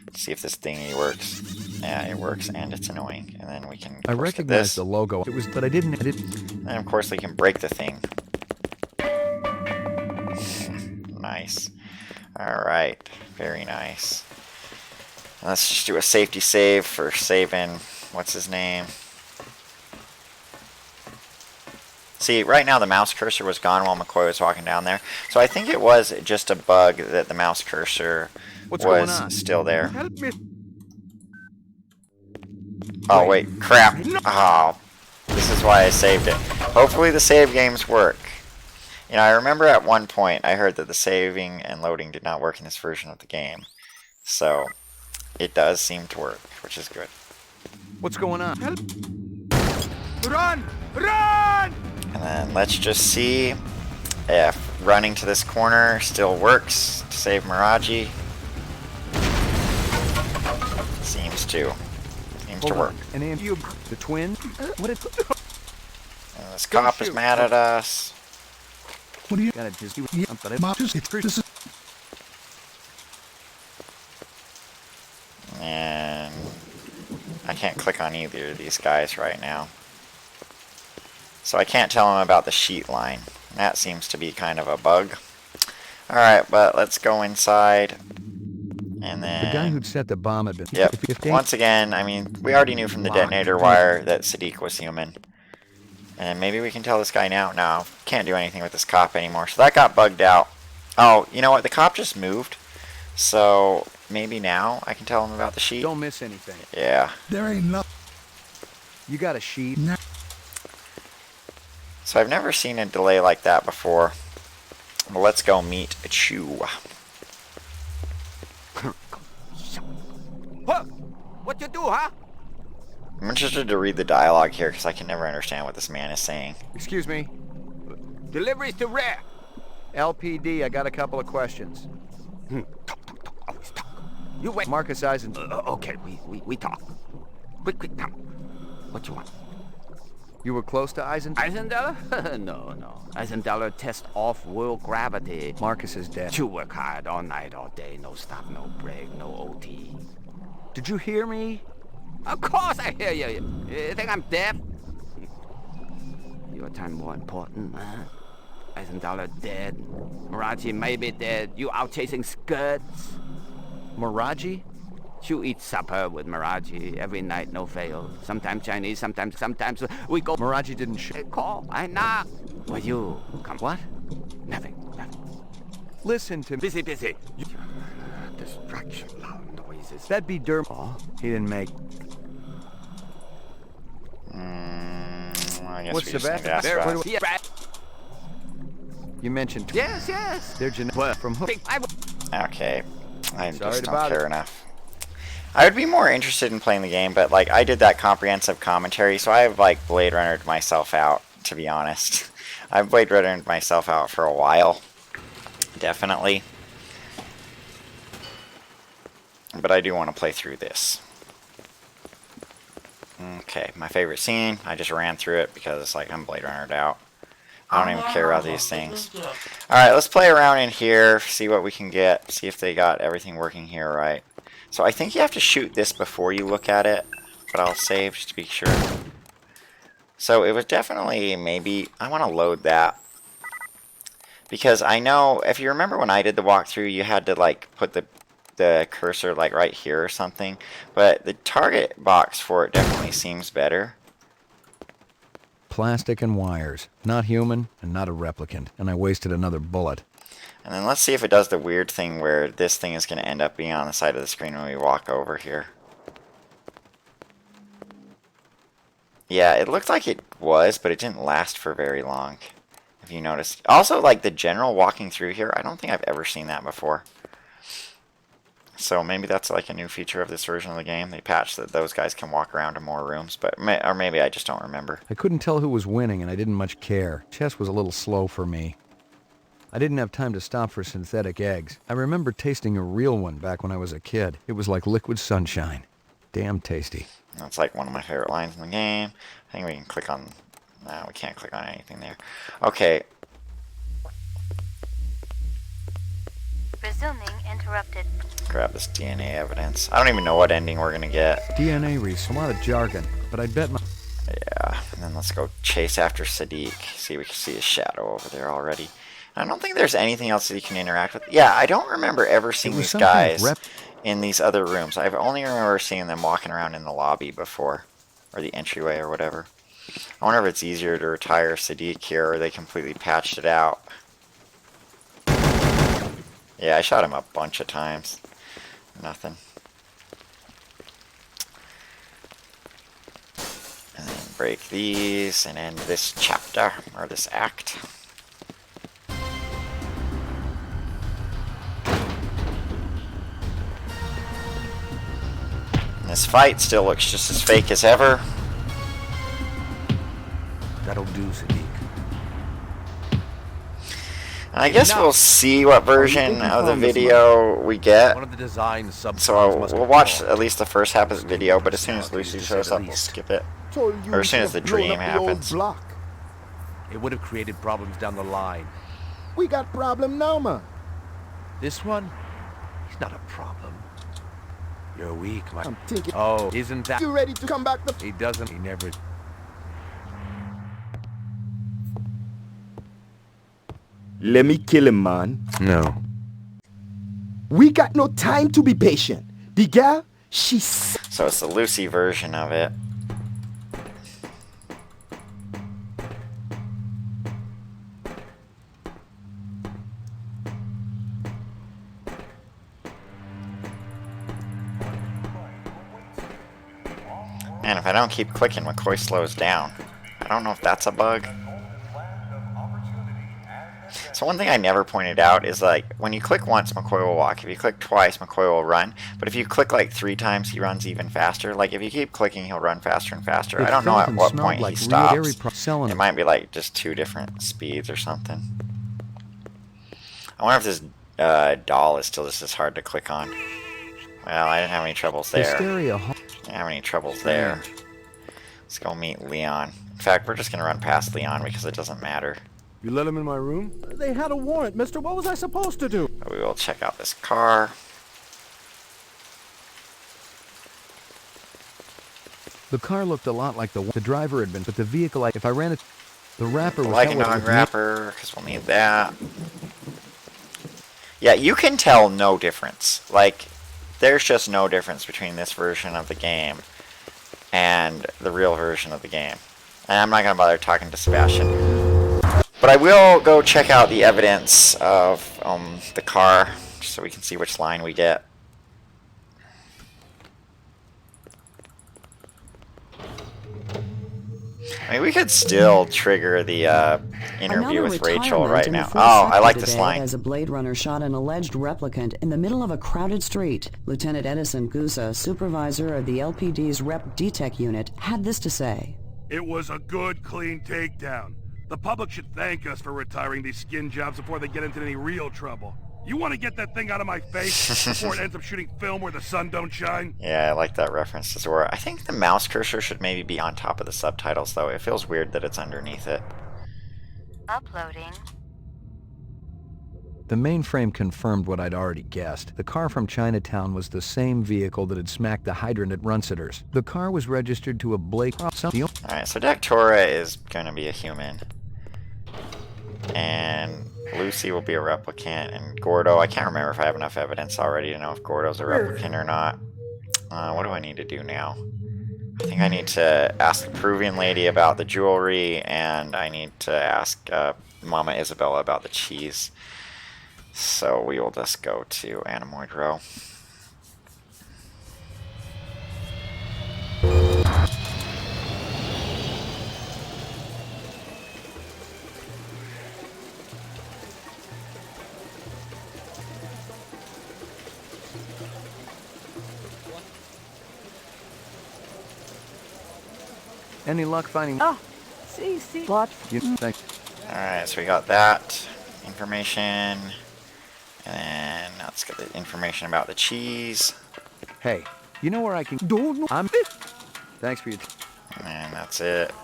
Let's see if this thingy works. Yeah, it works, and it's annoying. And then we can... I recognized the logo. It was, but I didn't... And of course we can break the thing. Nice. Alright, very nice. Let's just do a safety save for saving, what's his name? See, right now the mouse cursor was gone while McCoy was walking down there. So I think it was just a bug that the mouse cursor was still there. Help me. Oh wait, crap. Oh, this is why I saved it. Hopefully the save games work. You know, I remember at one point I heard that the saving and loading did not work in this version of the game. So, it does seem to work, which is good. What's going on? Help. Run! Run! And then let's just see if running to this corner still works to save Miraji. Seems to. Seems to work. And then you, the twin? What is... And this cop is mad at us. What do you gotta just do? And I can't click on either of these guys right now. So I can't tell him about the sheet line. That seems to be kind of a bug. Alright, but let's go inside. And then... The guy who'd set the bomb had been... Yep. Once again, I mean, we already knew from the detonator wire that Sadiq was human. And maybe we can tell this guy now. No, can't do anything with this cop anymore. So that got bugged out. Oh, you know what? The cop just moved. So maybe now I can tell him about the sheet. Don't miss anything. Yeah. There ain't nothing. You got a sheet? So I've never seen a delay like that before. Well, let's go meet Chu. What you do, huh? I'm interested to read the dialogue here because I can never understand what this man is saying. Excuse me. Deliveries to rare. LPD, I got a couple of questions. Always talk. You wait. Marcus Eisen. Okay, we talk. Quick, come. What you want? You were close to Eisen? Eisendaler? No. Eisendaler test off-world gravity. Marcus is dead. You work hard all night, all day. No stop, no break, no OT. Did you hear me? Of course I hear you. You think I'm deaf? Your time more important, huh? Eisendaler dead. Miraji may be dead. You out chasing skirts. Miraji? You eat supper with Miraji every night, no fail. Sometimes Chinese, sometimes we go. Miraji didn't call. I knock. Well, you come. What? Nothing. Listen to me. Busy. Distraction, loud noises. That'd be Derm. Oh, he didn't make. I guess What's we the just need to ask best? about. You mentioned. Yes. They're from Hook. Okay. I Sorry just don't about care it. enough. I would be more interested in playing the game, but like I did that comprehensive commentary, so I've like Blade Runnered myself out, to be honest. I've Blade Runnered myself out for a while. Definitely. But I do want to play through this. Okay, my favorite scene. I just ran through it because it's like I'm Blade Runnered out. I don't even care about these things. Alright, let's play around in here, see what we can get, see if they got everything working here right. So I think you have to shoot this before you look at it, but I'll save just to be sure. So it was definitely maybe, I want to load that. Because I know, if you remember when I did the walkthrough, you had to like put the cursor like right here or something. But the target box for it definitely seems better. Plastic and wires. Not human and not a replicant. And I wasted another bullet. And then let's see if it does the weird thing where this thing is going to end up being on the side of the screen when we walk over here. Yeah, it looked like it was, but it didn't last for very long, if you noticed. Also, like the general walking through here, I don't think I've ever seen that before. So maybe that's like a new feature of this version of the game. They patched that those guys can walk around to more rooms, but or maybe I just don't remember. I couldn't tell who was winning, and I didn't much care. Chess was a little slow for me. I didn't have time to stop for synthetic eggs. I remember tasting a real one back when I was a kid. It was like liquid sunshine. Damn tasty. That's like one of my favorite lines in the game. I think we can click on... No, we can't click on anything there. Okay. Resuming interrupted. Grab this DNA evidence. I don't even know what ending we're going to get. DNA reads a lot of jargon, but I bet my... Yeah, and then let's go chase after Sadiq. See, we can see his shadow over there already. I don't think there's anything else that you can interact with. Yeah, I don't remember ever seeing these guys in these other rooms. I only remember seeing them walking around in the lobby before, or the entryway or whatever. I wonder if it's easier to retire Sadiq here, or they completely patched it out. Yeah, I shot him a bunch of times. Nothing. And then break these and end this chapter, or this act. This fight still looks just as fake as ever. That'll do, Sadiq. I guess we'll see what version of the video we get. One of the design So we'll watch at least the first half of the video, but as soon as Lucy shows up, we'll skip it. Or as soon as the dream happens. It would have created problems down the line. We got problem now, man. This one, he's not a problem. You're weak, man. I'm thinking. Oh, isn't that... You ready to come back? He doesn't. He never... Let me kill him, man. No. We got no time to be patient. The girl, she's... So it's the Lucy version of it. I don't keep clicking, McCoy slows down. I don't know if that's a bug. So one thing I never pointed out is, like, when you click once, McCoy will walk. If you click twice, McCoy will run. But if you click like 3 times, he runs even faster. Like, if you keep clicking, he'll run faster and faster. I don't know at what point he stops. It might be like just 2 different speeds or something. I wonder if this doll is still just as hard to click on. Well, I didn't have any troubles there. I didn't have any troubles there. Let's go meet Leon. In fact, we're just going to run past Leon because it doesn't matter. You let him in my room? They had a warrant, mister. What was I supposed to do? We will check out this car. The car looked a lot like the driver had been, but the vehicle, if I ran it, the wrapper was... Like a non-wrapper, because we'll need that. Yeah, you can tell no difference. Like, there's just no difference between this version of the game and the real version of the game. And I'm not going to bother talking to Sebastian. But I will go check out the evidence of the car, just so we can see which line we get. I mean, we could still trigger the interview with Rachel right now. Oh, I like this line. As a Blade Runner shot an alleged replicant in the middle of a crowded street, Lieutenant Edison Gusa, supervisor of the LPD's Rep DTEC unit, had this to say. It was a good, clean takedown. The public should thank us for retiring these skin jobs before they get into any real trouble. You want to get that thing out of my face before it ends up shooting film where the sun don't shine? Yeah, I like that reference to Zora. I think the mouse cursor should maybe be on top of the subtitles, though. It feels weird that it's underneath it. Uploading. The mainframe confirmed what I'd already guessed. The car from Chinatown was the same vehicle that had smacked the hydrant at Runsitter's. The car was registered to a Blake... Alright, so Daktora is going to be a human. And Lucy will be a replicant, and Gordo, I can't remember if I have enough evidence already to know if Gordo's a replicant or not. What do I need to do now? I think I need to ask the Peruvian lady about the jewelry, and I need to ask Mama Isabella about the cheese. So we will just go to Anemoid Row. Any luck finding... Oh, see. What? Thanks. Alright, so we got that information. And then let's get the information about the cheese. Hey, you know where I can... I'm... Thanks for your... And that's it.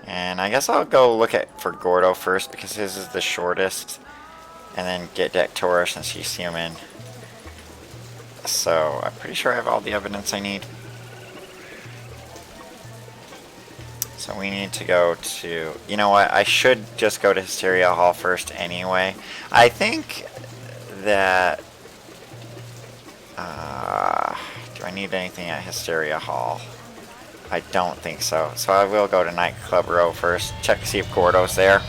And I guess I'll go look for Gordo first because his is the shortest. And then get Daktora since she's human. So I'm pretty sure I have all the evidence I need. So we need to go to... You know what? I should just go to Hysteria Hall first anyway. I think that... do I need anything at Hysteria Hall? I don't think so. So I will go to Nightclub Row first. Check to see if Gordo's there.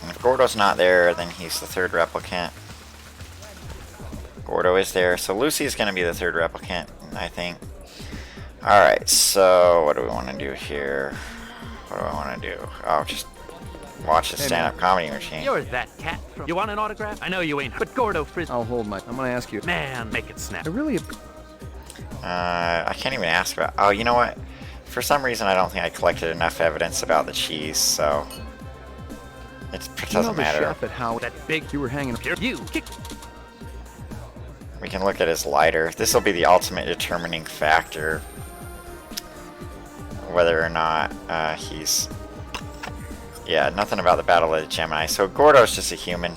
And if Gordo's not there, then he's the third replicant. Gordo is there, so Lucy's going to be the third replicant, I think. Alright, so what do we want to do here? What do I want to do? Oh, just watch the stand-up comedy machine. You're that cat. You want an autograph? I know you ain't, but Gordo Frizz. I'll hold my... I'm going to ask you... Man, make it snap. I really... I can't even ask about... Oh, you know what? For some reason, I don't think I collected enough evidence about the cheese, so... It doesn't matter. Chef at how that big you were hanging here. You kick. We can look at his lighter. This will be the ultimate determining factor. Whether or not he's... Yeah, nothing about the Battle of the Gemini. So Gordo's just a human.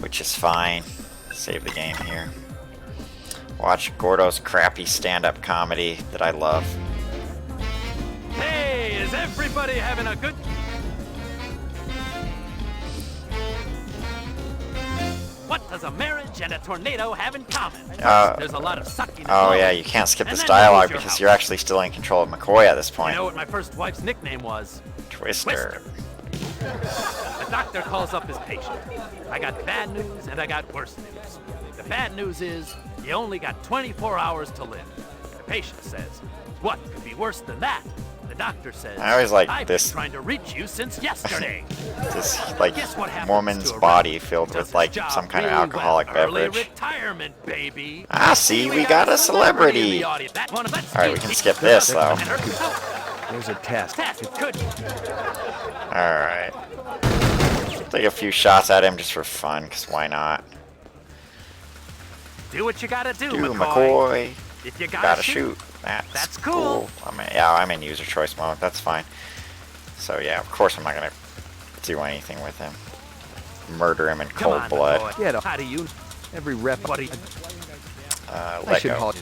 Which is fine. Save the game here. Watch Gordo's crappy stand-up comedy that I love. Hey, is everybody having a good... What does a marriage and a tornado have in common? There's a lot of sucking. Oh yeah, you can't skip this dialogue because you're actually still in control of McCoy at this point. You know what my first wife's nickname was? Twister. The doctor calls up his patient. I got bad news and I got worse news. The bad news is you only got 24 hours to live. The patient says, what could be worse than that? The doctor says, I always like I've this. been trying to reach you since yesterday. This like woman's body filled with like some kind of alcoholic beverage. Retirement, baby. Ah, see, we got a celebrity. All right, we can skip this though. There's a test. All right. Take a few shots at him just for fun, cause why not? Do what you gotta do, McCoy. If you gotta shoot. That's cool. I'm in user choice mode. That's fine. So yeah, of course I'm not gonna do anything with him. Murder him in cold blood. Yeah, how do you? Every rep. Let go.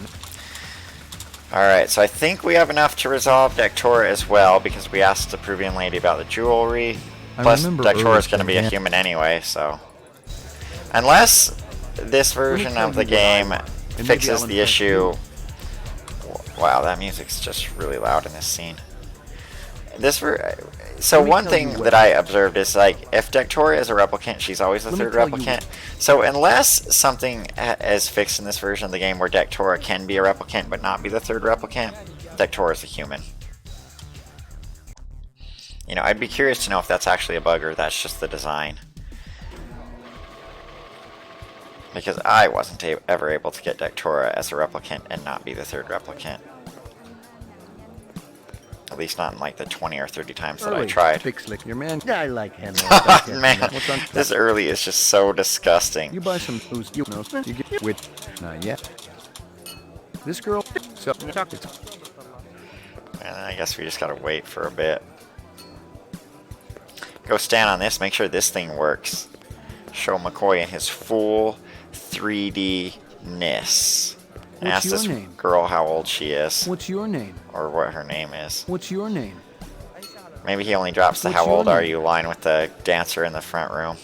Alright, so I think we have enough to resolve Dectora as well, because we asked the Peruvian lady about the jewelry. Plus, Dectora is going to be a human anyway, so... Unless this version of the game fixes the issue... Wow, that music's just really loud in this scene. So one thing that I observed is, like, if Dectora is a replicant, she's always the third replicant. So unless something is fixed in this version of the game where Dectora can be a replicant but not be the third replicant, Dectora is a human. You know, I'd be curious to know if that's actually a bug or that's just the design. Because I wasn't ever able to get Dectora as a replicant and not be the third replicant. At least not in like the 20 or 30 times that I tried. Your man. Yeah, I like him. Man, this early is just so disgusting. You buy some booze, you know, you get with. Not yet. This girl. So, and I guess we just gotta wait for a bit. Go stand on this, make sure this thing works. Show McCoy in his full 3D-ness. Ask this girl how old she is. What's your name? Or what her name is. What's your name? Maybe he only drops the how old are you line with the dancer in the front room.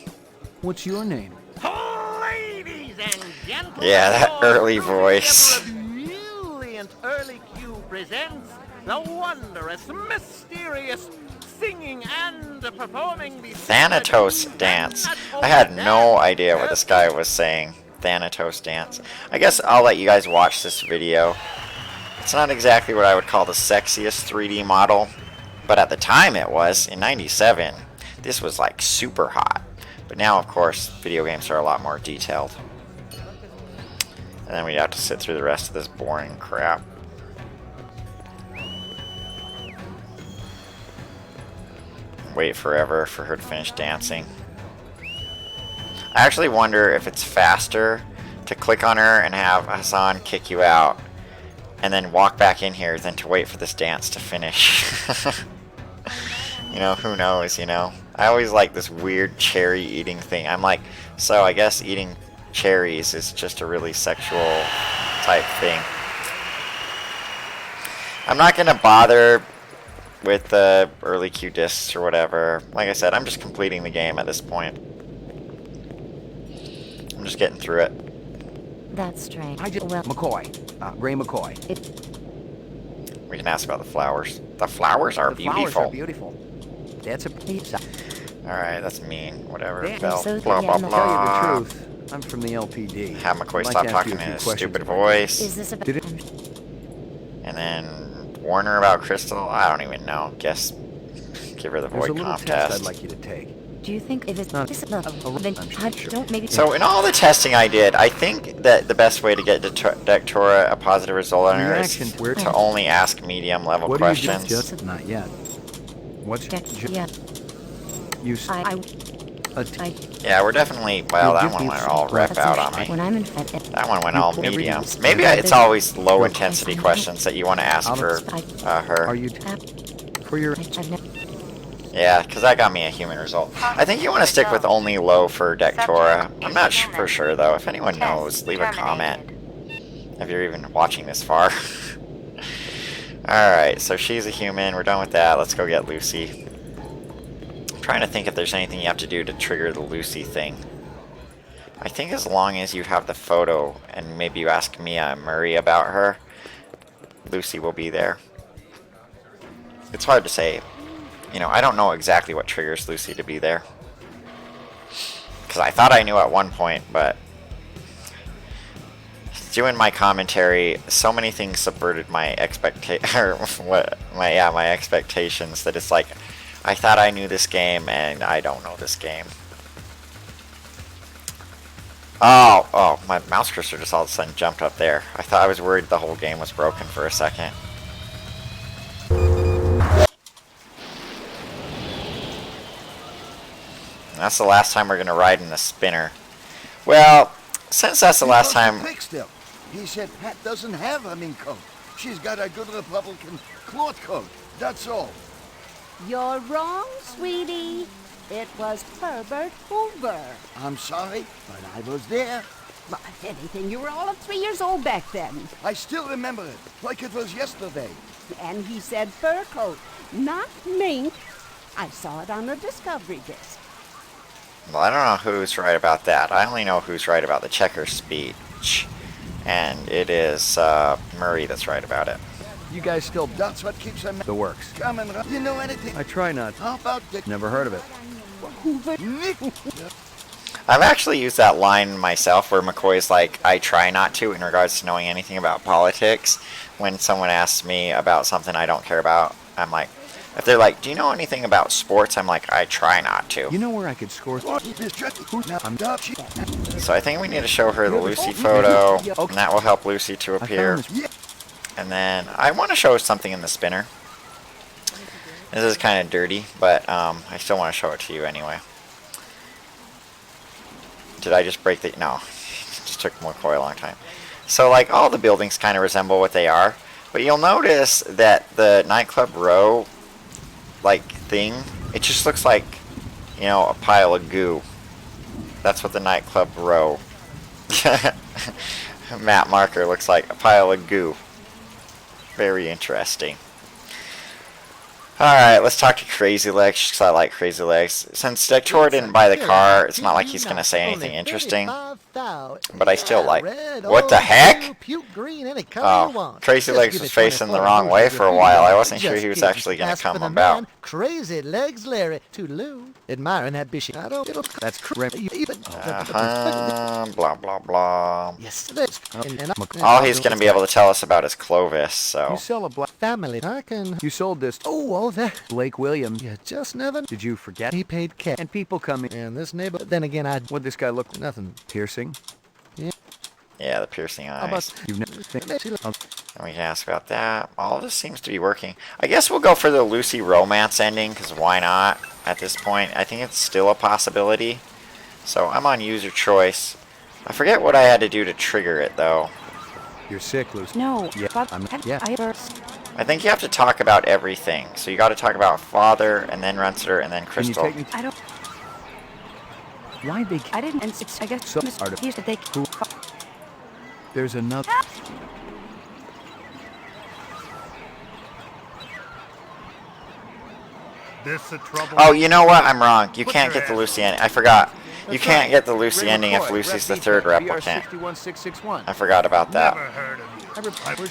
What's your name? Ladies and gentlemen, yeah, that early voice. Brilliant early Q presents the wondrous, mysterious, singing and performing the Thanatos dance. I had no idea what this guy was saying. Thanatos dance. I guess I'll let you guys watch this video. It's not exactly what I would call the sexiest 3D model, but at the time it was. In '97, this was like super hot. But now, of course, video games are a lot more detailed. And then we have to sit through the rest of this boring crap. Wait forever for her to finish dancing. I actually wonder if it's faster to click on her and have Hassan kick you out and then walk back in here than to wait for this dance to finish. You know, who knows, you know? I always like this weird cherry eating thing. I'm like, so I guess eating cherries is just a really sexual type thing. I'm not gonna bother with the early Q discs or whatever. Like I said, I'm just completing the game at this point. I'm just getting through it. That's strange. McCoy. Ray McCoy. We can ask about the flowers. The flowers are beautiful. Flowers are beautiful. That's a pizza. Alright, that's mean. Whatever. So Blah, blah, blah. Tell you the truth, I'm from the LPD. Have McCoy stop talking in his stupid voice. Is this about... And then warn her about Crystal. I don't even know. Guess give her the void comp test. I'd like you to take. Do you think if it's not don't maybe... So in all the testing I did, I think that the best way to get Dectora a positive result on her is to only ask medium level questions. Just not yet. What's yeah. You yeah, we're definitely, well, that one went all rep out on me. That one went all medium. Maybe it's always low intensity questions that you want to ask for her. Are you for your... Yeah, because that got me a human result. I think you want to stick with only low for Dectora. I'm not for sure, though. If anyone knows, leave a comment. If you're even watching this far. Alright, so she's a human. We're done with that. Let's go get Lucy. I'm trying to think if there's anything you have to do to trigger the Lucy thing. I think as long as you have the photo and maybe you ask Mia Murray about her, Lucy will be there. It's hard to say. You know, I don't know exactly what triggers Lucy to be there. Because I thought I knew at one point, but doing my commentary, so many things subverted my my expectations that it's like I thought I knew this game and I don't know this game. Oh, my mouse cursor just all of a sudden jumped up there. I was worried the whole game was broken for a second. And that's the last time we're gonna ride in the spinner. Well, since that's the last time. He said Pat doesn't have a mink coat. She's got a good Republican cloth coat. That's all. You're wrong, sweetie. It was Herbert Hoover. I'm sorry, but I was there. Well, if anything, you were all of 3 years old back then. I still remember it, like it was yesterday. And he said fur coat, not mink. I saw it on the Discovery disc. Well, I don't know who's right about that. I only know who's right about the checker speech. And it is Murray that's right about it. You guys still... That's what keeps him... The works. Come and... You know anything? I try not. How about the... Never heard of it. I've actually used that line myself where McCoy's like, I try not to in regards to knowing anything about politics. When someone asks me about something I don't care about, I'm like, if they're like, do you know anything about sports? I'm like, I try not to. You know where I could score? So I think we need to show her the Lucy photo, and that will help Lucy to appear. And then I want to show something in the spinner. This is kind of dirty, but I still want to show it to you anyway. Did I just break the... No. It just took McCoy a long time. So, like, all the buildings kind of resemble what they are. But you'll notice that the nightclub row, like, thing, it just looks like, you know, a pile of goo. That's what the nightclub row map marker looks like. A pile of goo. Very interesting. Alright, let's talk to Crazy Legs, because I like Crazy Legs. Since Dector didn't buy the car, it's not like he's going to say anything interesting. But I still like... What the heck? Oh, Crazy Legs was facing the wrong way for a while. I wasn't sure he was actually going to come about. Crazy Legs Larry, Toodaloo, admiring that bishop. That's crazy. Blah, blah, blah. Yes, all he's going to be able to tell us about is Clovis, so... You sell a black family. I can... You sold this... Oh, that... Blake Williams. You just never... Did you forget? He paid cash. And people come in. And this neighbor... Then again, What'd this guy look... Nothing. Piercing? Yeah. Yeah, the piercing eyes. How about... You've never... And we can ask about that. All this seems to be working. I guess we'll go for the Lucy romance ending, because why not at this point? I think it's still a possibility. So I'm on user choice. I forget what I had to do to trigger it, though. You're sick, Lucy. No. Yeah, I think you have to talk about everything. So you got to talk about Father, and then Runciter, and then Crystal. Can you take me I don't... Why they... I didn't... And I guess... So, he said they... There's another... This a trouble. Oh, you know what? I'm wrong. You can't get the Lucy ending. I forgot. You can't get the Lucy ending if Lucy's the third replicant. I forgot about that.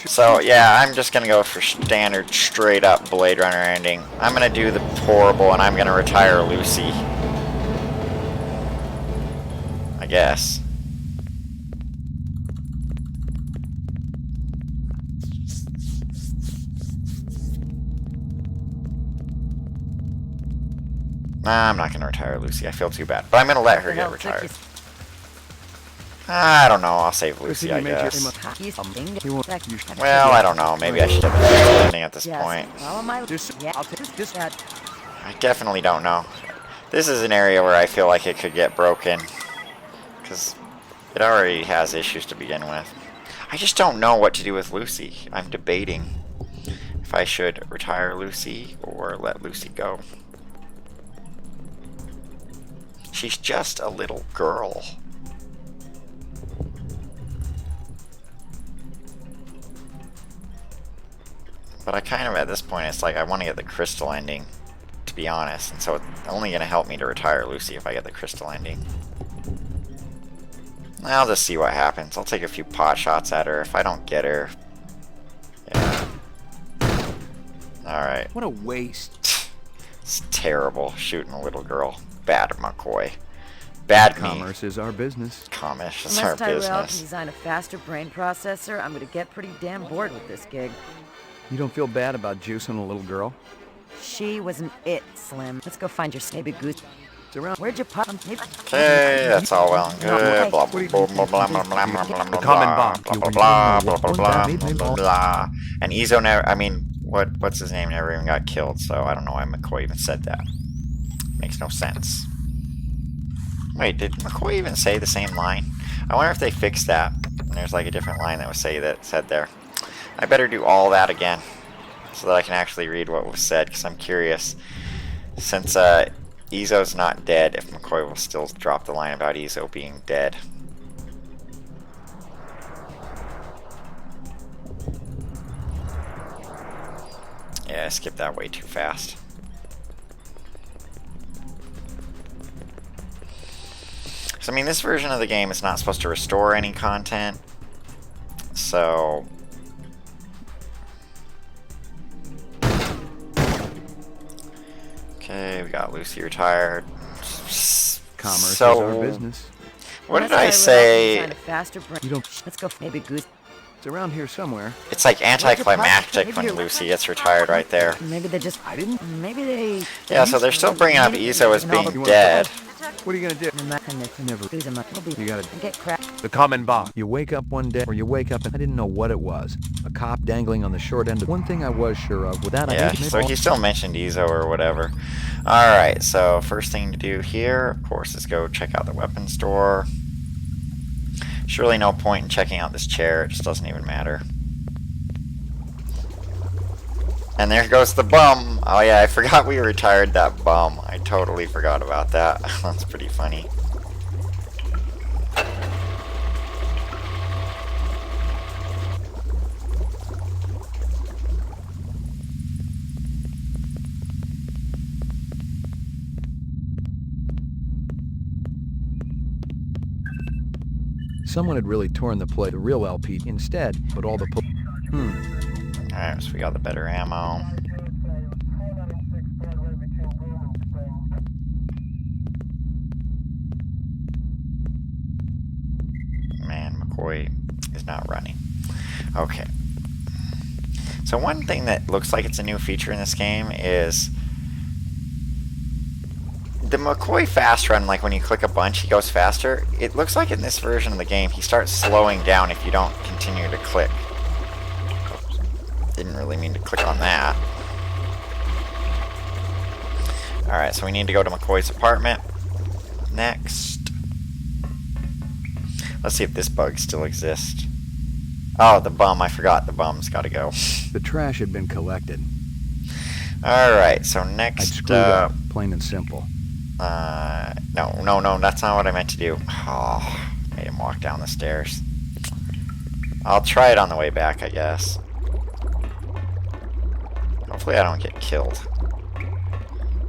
So, yeah, I'm just going to go for standard, straight-up Blade Runner ending. I'm going to do the horrible, and I'm going to retire Lucy. I guess. Nah, I'm not going to retire Lucy. I feel too bad. But I'm going to let her get retired. I don't know. I'll save Lucy, I guess. Well, I don't know. Maybe I should have been ending at this point. I definitely don't know. This is an area where I feel like it could get broken. Because it already has issues to begin with. I just don't know what to do with Lucy. I'm debating if I should retire Lucy or let Lucy go. She's just a little girl. But I kind of, at this point, it's like I want to get the crystal ending, to be honest. And so it's only going to help me to retire Lucy if I get the crystal ending. I'll just see what happens. I'll take a few pot shots at her. If I don't get her... Yeah. Alright. What a waste. It's terrible shooting a little girl. Bad McCoy. Bad me. Commerce is our business. Commerce is Unless our Tyrell can business. design a faster brain processor, I'm gonna get pretty damn bored with this gig. You don't feel bad about juicing a little girl? She was an it, Slim. Let's go find your snaby goose. It's around. Where'd you put him? Okay, that's all well and good. Blah blah blah blah blah blah blah blah blah blah blah blah blah blah blah blah. And Izzo never. I mean, what's his name? Never even got killed. So I don't know why McCoy even said that. Makes no sense. Wait, did McCoy even say the same line? I wonder if they fixed that. And there's like a different line that was said there. I better do all that again so that I can actually read what was said, because I'm curious. Since Izzo's not dead, if McCoy will still drop the line about Izzo being dead. Yeah, I skipped that way too fast. So, I mean, this version of the game is not supposed to restore any content. So... Okay, we got Lucy retired. Commerce is So, our business. what did I say? You don't. Let's go, maybe goose. It's around here somewhere. It's like anticlimactic when Lucy gets retired right there. Maybe they just. I didn't. Maybe they. Yeah, so they're still bringing up Izzo as being dead. What are you gonna do? I never. You gotta get crap. The common bomb. You wake up one day, or you wake up and I didn't know what it was. A cop dangling on the short end of one thing I was sure of. With that, Yeah, so he still mentioned Izzo or whatever. Alright, so first thing to do here, of course, is go check out the weapons store. Surely no point in checking out this chair, it just doesn't even matter. And there goes the bum! Oh yeah, I forgot we retired that bum. I totally forgot about that. That's pretty funny. Someone had really torn the plate, the real LP instead, but all the Alright, so we got the better ammo. Man, McCoy is not running. Okay. So one thing that looks like it's a new feature in this game is the McCoy fast run, like when you click a bunch, he goes faster. It looks like in this version of the game, he starts slowing down if you don't continue to click. Oops. Didn't really mean to click on that. Alright, so we need to go to McCoy's apartment. Next. Let's see if this bug still exists. Oh, the bum. I forgot the bum's gotta go. The trash had been collected. Alright, so next I'd screwed up, plain and simple. No, that's not what I meant to do. Oh, made him walk down the stairs. I'll try it on the way back, I guess. Hopefully I don't get killed.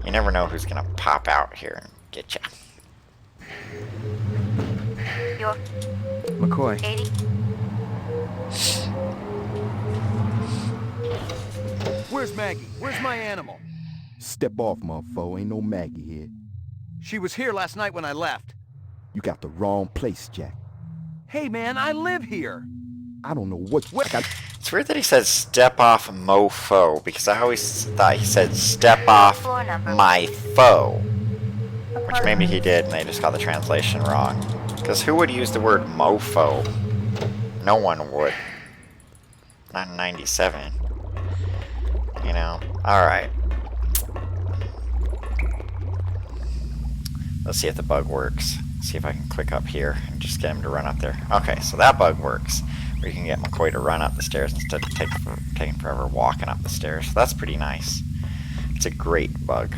You never know who's gonna pop out here and get ya. You're McCoy. 80. Where's Maggie? Where's my animal? Step off, motherfucker. Ain't no Maggie here. She was here last night when I left. You got the wrong place, Jack. Hey, man, I live here. I don't know what... It's weird that he says step off mofo, because I always thought he said step off my foe. Which maybe he did and they just got the translation wrong. Because who would use the word mofo? No one would. Not in 97. You know? Alright. Let's see if the bug works. See if I can click up here and just get him to run up there. Okay, so that bug works. Where you can get McCoy to run up the stairs instead of taking forever walking up the stairs. So that's pretty nice. It's a great bug.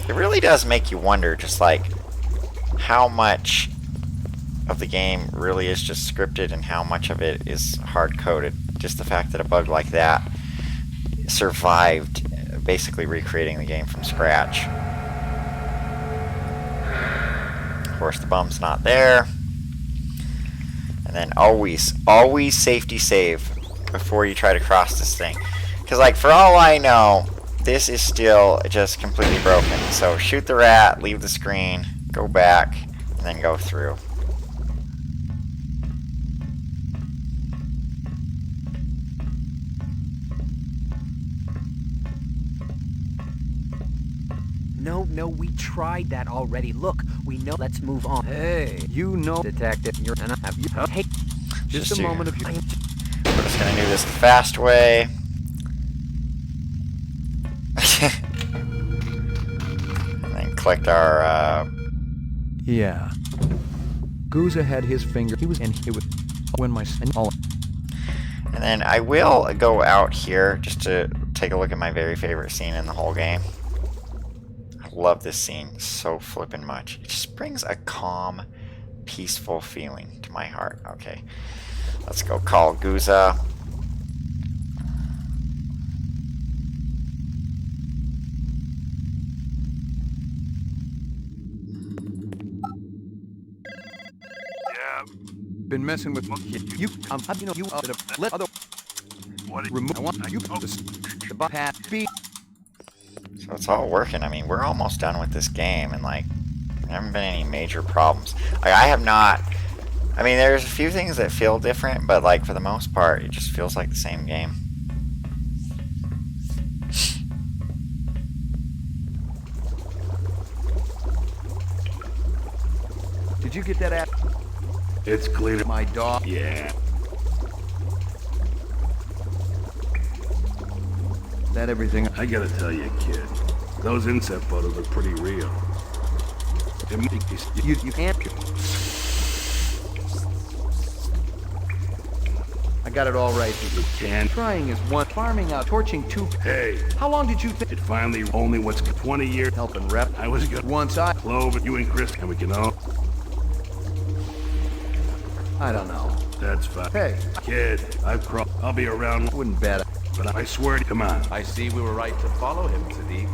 It really does make you wonder, just like, how much of the game really is just scripted and how much of it is hard-coded. Just the fact that a bug like that survived basically recreating the game from scratch. course, the bump's not there. And then always safety save before you try to cross this thing. Because, like, for all I know, this is still just completely broken. So shoot the rat, leave the screen, go back, and then go through. No, we tried that already. Look, we know. Let's move on. Hey, you know, detective, you're gonna have you. Hey, just a moment of you. We're just gonna do this the fast way. And then clicked our. Yeah. Guza had his finger. He was when my all. And then I will go out here just to take a look at my very favorite scene in the whole game. Love this scene so flippin' much. It just brings a calm, peaceful feeling to my heart. Okay, let's go call Guza. Yeah. Been messing with you. You know you let other. What? Remove. I want you the path B. So it's all working. I mean, we're almost done with this game, and like, there haven't been any major problems. Like, I have not. I mean, there's a few things that feel different, but like for the most part, it just feels like the same game. Did you get that app? It's clear. My dog. Yeah. That everything. I gotta tell you, kid, those inset photos are pretty real. You can't. I got it all right. You can. Trying is one. Farming out. Torching two. Hey. How long did you think? It finally only what's 20 years. Helping rep. I was good. Once I. Clove, you and Chris, and we can all. I don't know. That's fine. Hey. Kid, I've crawled. I'll be around. Wouldn't bet it. But I swear to come on. I see we were right to follow him, Sadiq.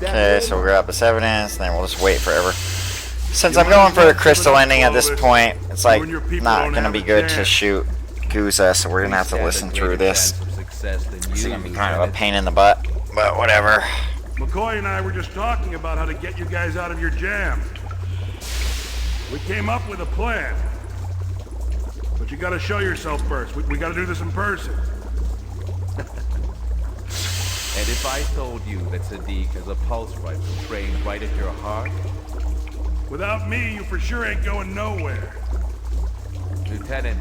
Okay, so we'll grab this evidence, and then we'll just wait forever. Since I'm going for the crystal ending at this point, it's like not gonna be good to shoot Guza, so we're gonna have to listen through this. It's gonna be kind of a pain in the butt, but whatever. McCoy and I were just talking about how to get you guys out of your jam. We came up with a plan. But you gotta show yourself first. We gotta do this in person. And if I told you that Sadiq is a pulse rifle trained right at your heart? Without me, you for sure ain't going nowhere. Lieutenant,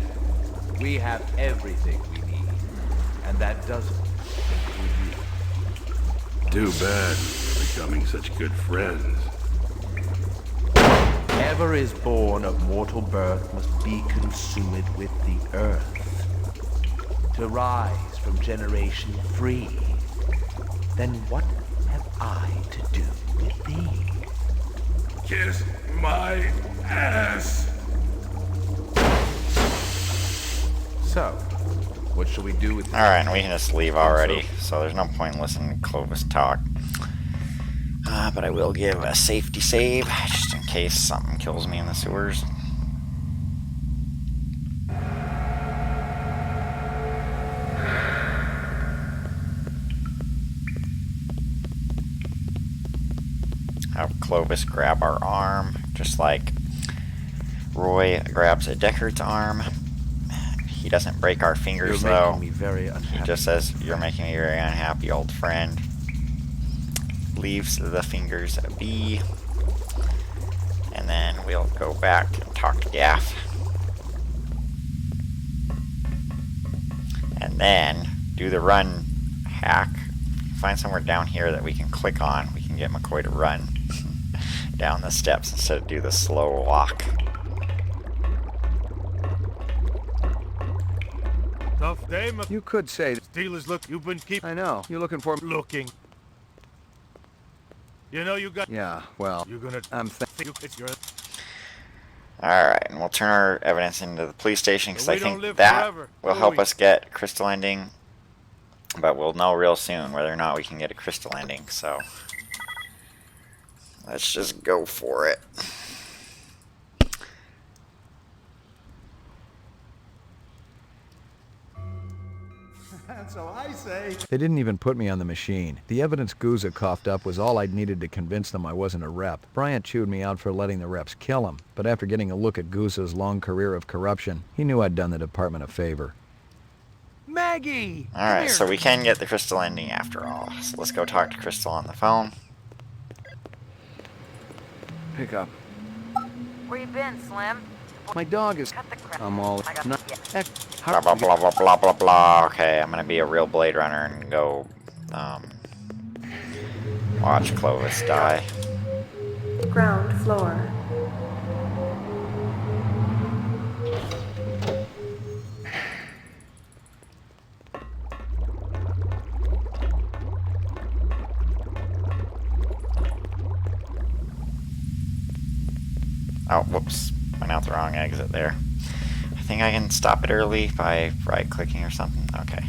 we have everything we need. And that doesn't include you. Too bad we're becoming such good friends. Whatever is born of mortal birth must be consumed with the earth, to rise from generation free. Then what have I to do with thee? Kiss my ass! So, what should we do with this? Alright, and we can just leave already, so there's no point in listening to Clovis talk. But I will give a safety save, just in case something kills me in the sewers. Have Clovis grab our arm, just like Roy grabs Deckard's arm. He doesn't break our fingers, though. Making me very unhappy. He just says, "You're making me very unhappy, old friend." Leaves the fingers be. And then we'll go back and talk to Gaff. And then do the run hack. Find somewhere down here that we can click on. We can get McCoy to run down the steps instead of do the slow walk. Tough day, You could say that. Steelers, look, you've been keeping. I know. You're looking for. Looking. You know you got. Yeah, well. You're gonna. It's your. Alright, and we'll turn our evidence into the police station, because I think that forever, will help us get crystal ending. But we'll know real soon whether or not we can get a crystal ending, so. Let's just go for it. So I say... They didn't even put me on the machine. The evidence Gouza coughed up was all I'd needed to convince them I wasn't a rep. Bryant chewed me out for letting the reps kill him, but after getting a look at Gouza's long career of corruption, he knew I'd done the department a favor. Maggie! Alright, so we can get the crystal ending after all. So let's go talk to Crystal on the phone. Pick up. Where you been, Slim? My dog is... I'm all... Not... Blah, blah, blah, blah, blah, blah, blah. Okay, I'm gonna be a real Blade Runner and go, watch Clovis die. Ground floor. Oh, whoops. Went out the wrong exit there. I think I can stop it early by right-clicking or something. Okay.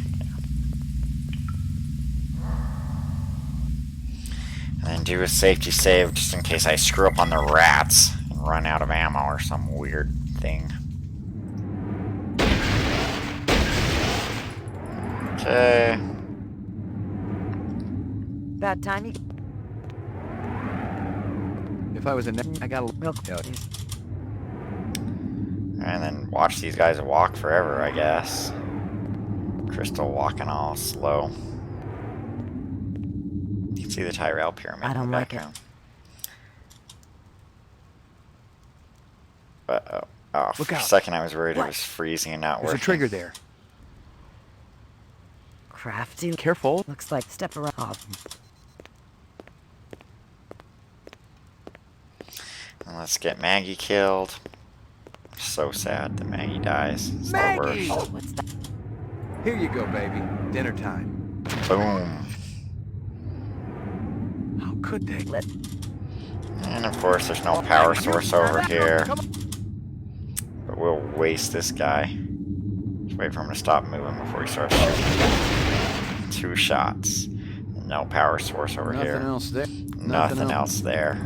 And then do a safety save just in case I screw up on the rats and run out of ammo or some weird thing. Okay. Bad time you... If I was a I got a milk. And then watch these guys walk forever, I guess. Crystal walking all slow. You can see the Tyrell pyramid I don't in the like background. But oh, for a second I was worried it was freezing and not There's working. a trigger there. Crafty. Careful. Looks like step around. Oh. And let's get Maggie killed. So sad that Maggie dies. It's the worst. Oh, what's that? Here you go, baby. Dinner time. Boom. How could they let... And of course there's no power source over here. But we'll waste this guy. Just wait for him to stop moving before he starts shooting. 2 shots. No power source over here. Nothing else there. Nothing else there.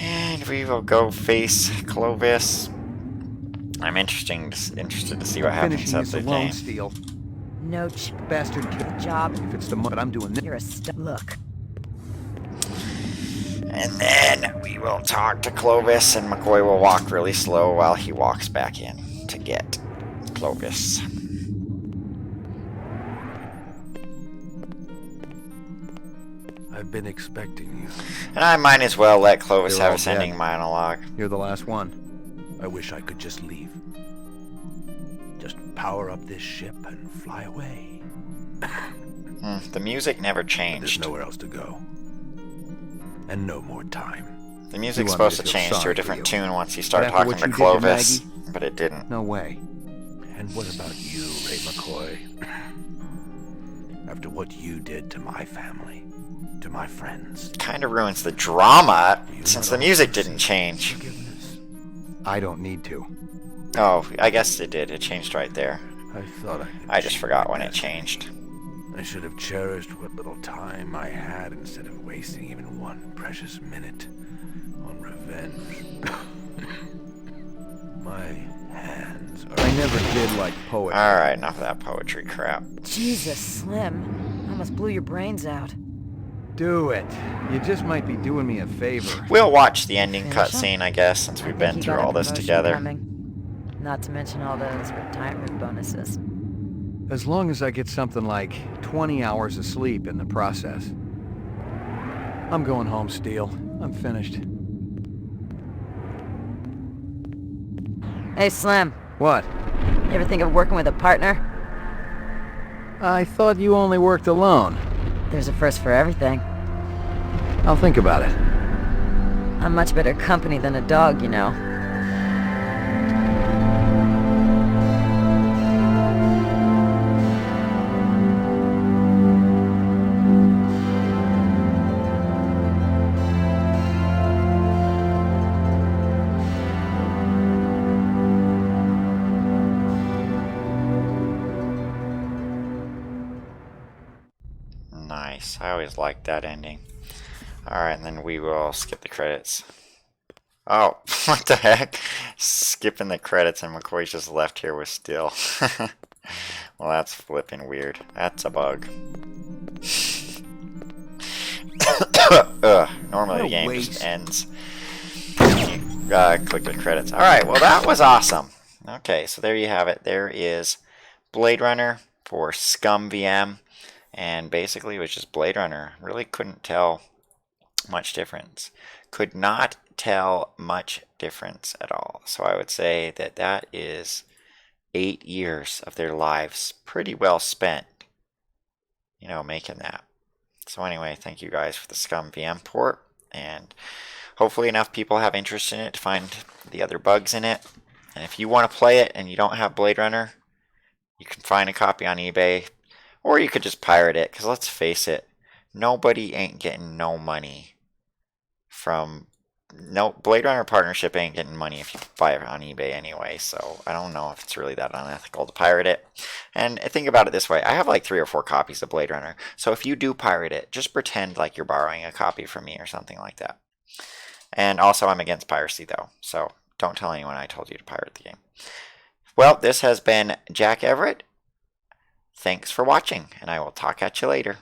And we will go face Clovis. I'm interested to see what happens at the game. Steal. No bastard kid job. If it's the money, but I'm doing this. You're a look. And then we will talk to Clovis, and McCoy will walk really slow while he walks back in to get Clovis. I've been expecting you. And I might as well let Clovis They're have all his ending dead. monologue. You're the last one. I wish I could just leave. Just power up this ship and fly away. The music never There's changed. nowhere else to go. And no more time. The music's You want me supposed to to feel change to sorry a for different you. tune once you start But after talking what to you did to Clovis, Maggie? but it didn't. No way. And what about you, Ray McCoy? After what you did to my family, to my friends. Kind of ruins the drama since the music didn't change. I don't need to. Oh, I guess it did. It changed right there. I thought I just forgot when it changed. I should have cherished what little time I had instead of wasting even one precious minute on revenge. My hands are... I never did like poetry. Alright, enough of that poetry crap. Jesus, Slim. Almost blew your brains out. Do it. You just might be doing me a favor. We'll watch the ending Finish him? cutscene, I guess, since we've been You through got a all this promotion together. coming. Not to mention all those retirement bonuses. As long as I get something like 20 hours of sleep in the process. I'm going home, Steele. I'm finished. Hey, Slim. What? You ever think of working with a partner? I thought you only worked alone. There's a first for everything. I'll think about it. I'm much better company than a dog, you know. Nice. I always liked that ending. Alright, and then we will skip the credits. Oh, what the heck? Skipping the credits and McCoy's just left here with still. Well, that's flipping weird. That's a bug. Normally the game just ends. Click the credits. Alright, well that was awesome. Okay, so there you have it. There is Blade Runner for ScummVM. And basically it was just Blade Runner. Really couldn't tell much difference. Could not tell much difference at all. So I would say that that is 8 years of their lives pretty well spent, you know, making that. So anyway, thank you guys for the ScummVM port, and hopefully enough people have interest in it to find the other bugs in it. And if you want to play it and you don't have Blade Runner, you can find a copy on eBay, or you could just pirate it, because let's face it, nobody ain't getting no money from Blade Runner partnership ain't getting money if you buy it on eBay anyway, so I don't know if it's really that unethical to pirate it. And think about it this way, I have like 3 or 4 copies of Blade Runner, so if you do pirate it, just pretend like you're borrowing a copy from me or something like that. And also I'm against piracy though, so don't tell anyone I told you to pirate the game. Well, this has been Jack Everett. Thanks for watching, and I will talk at you later.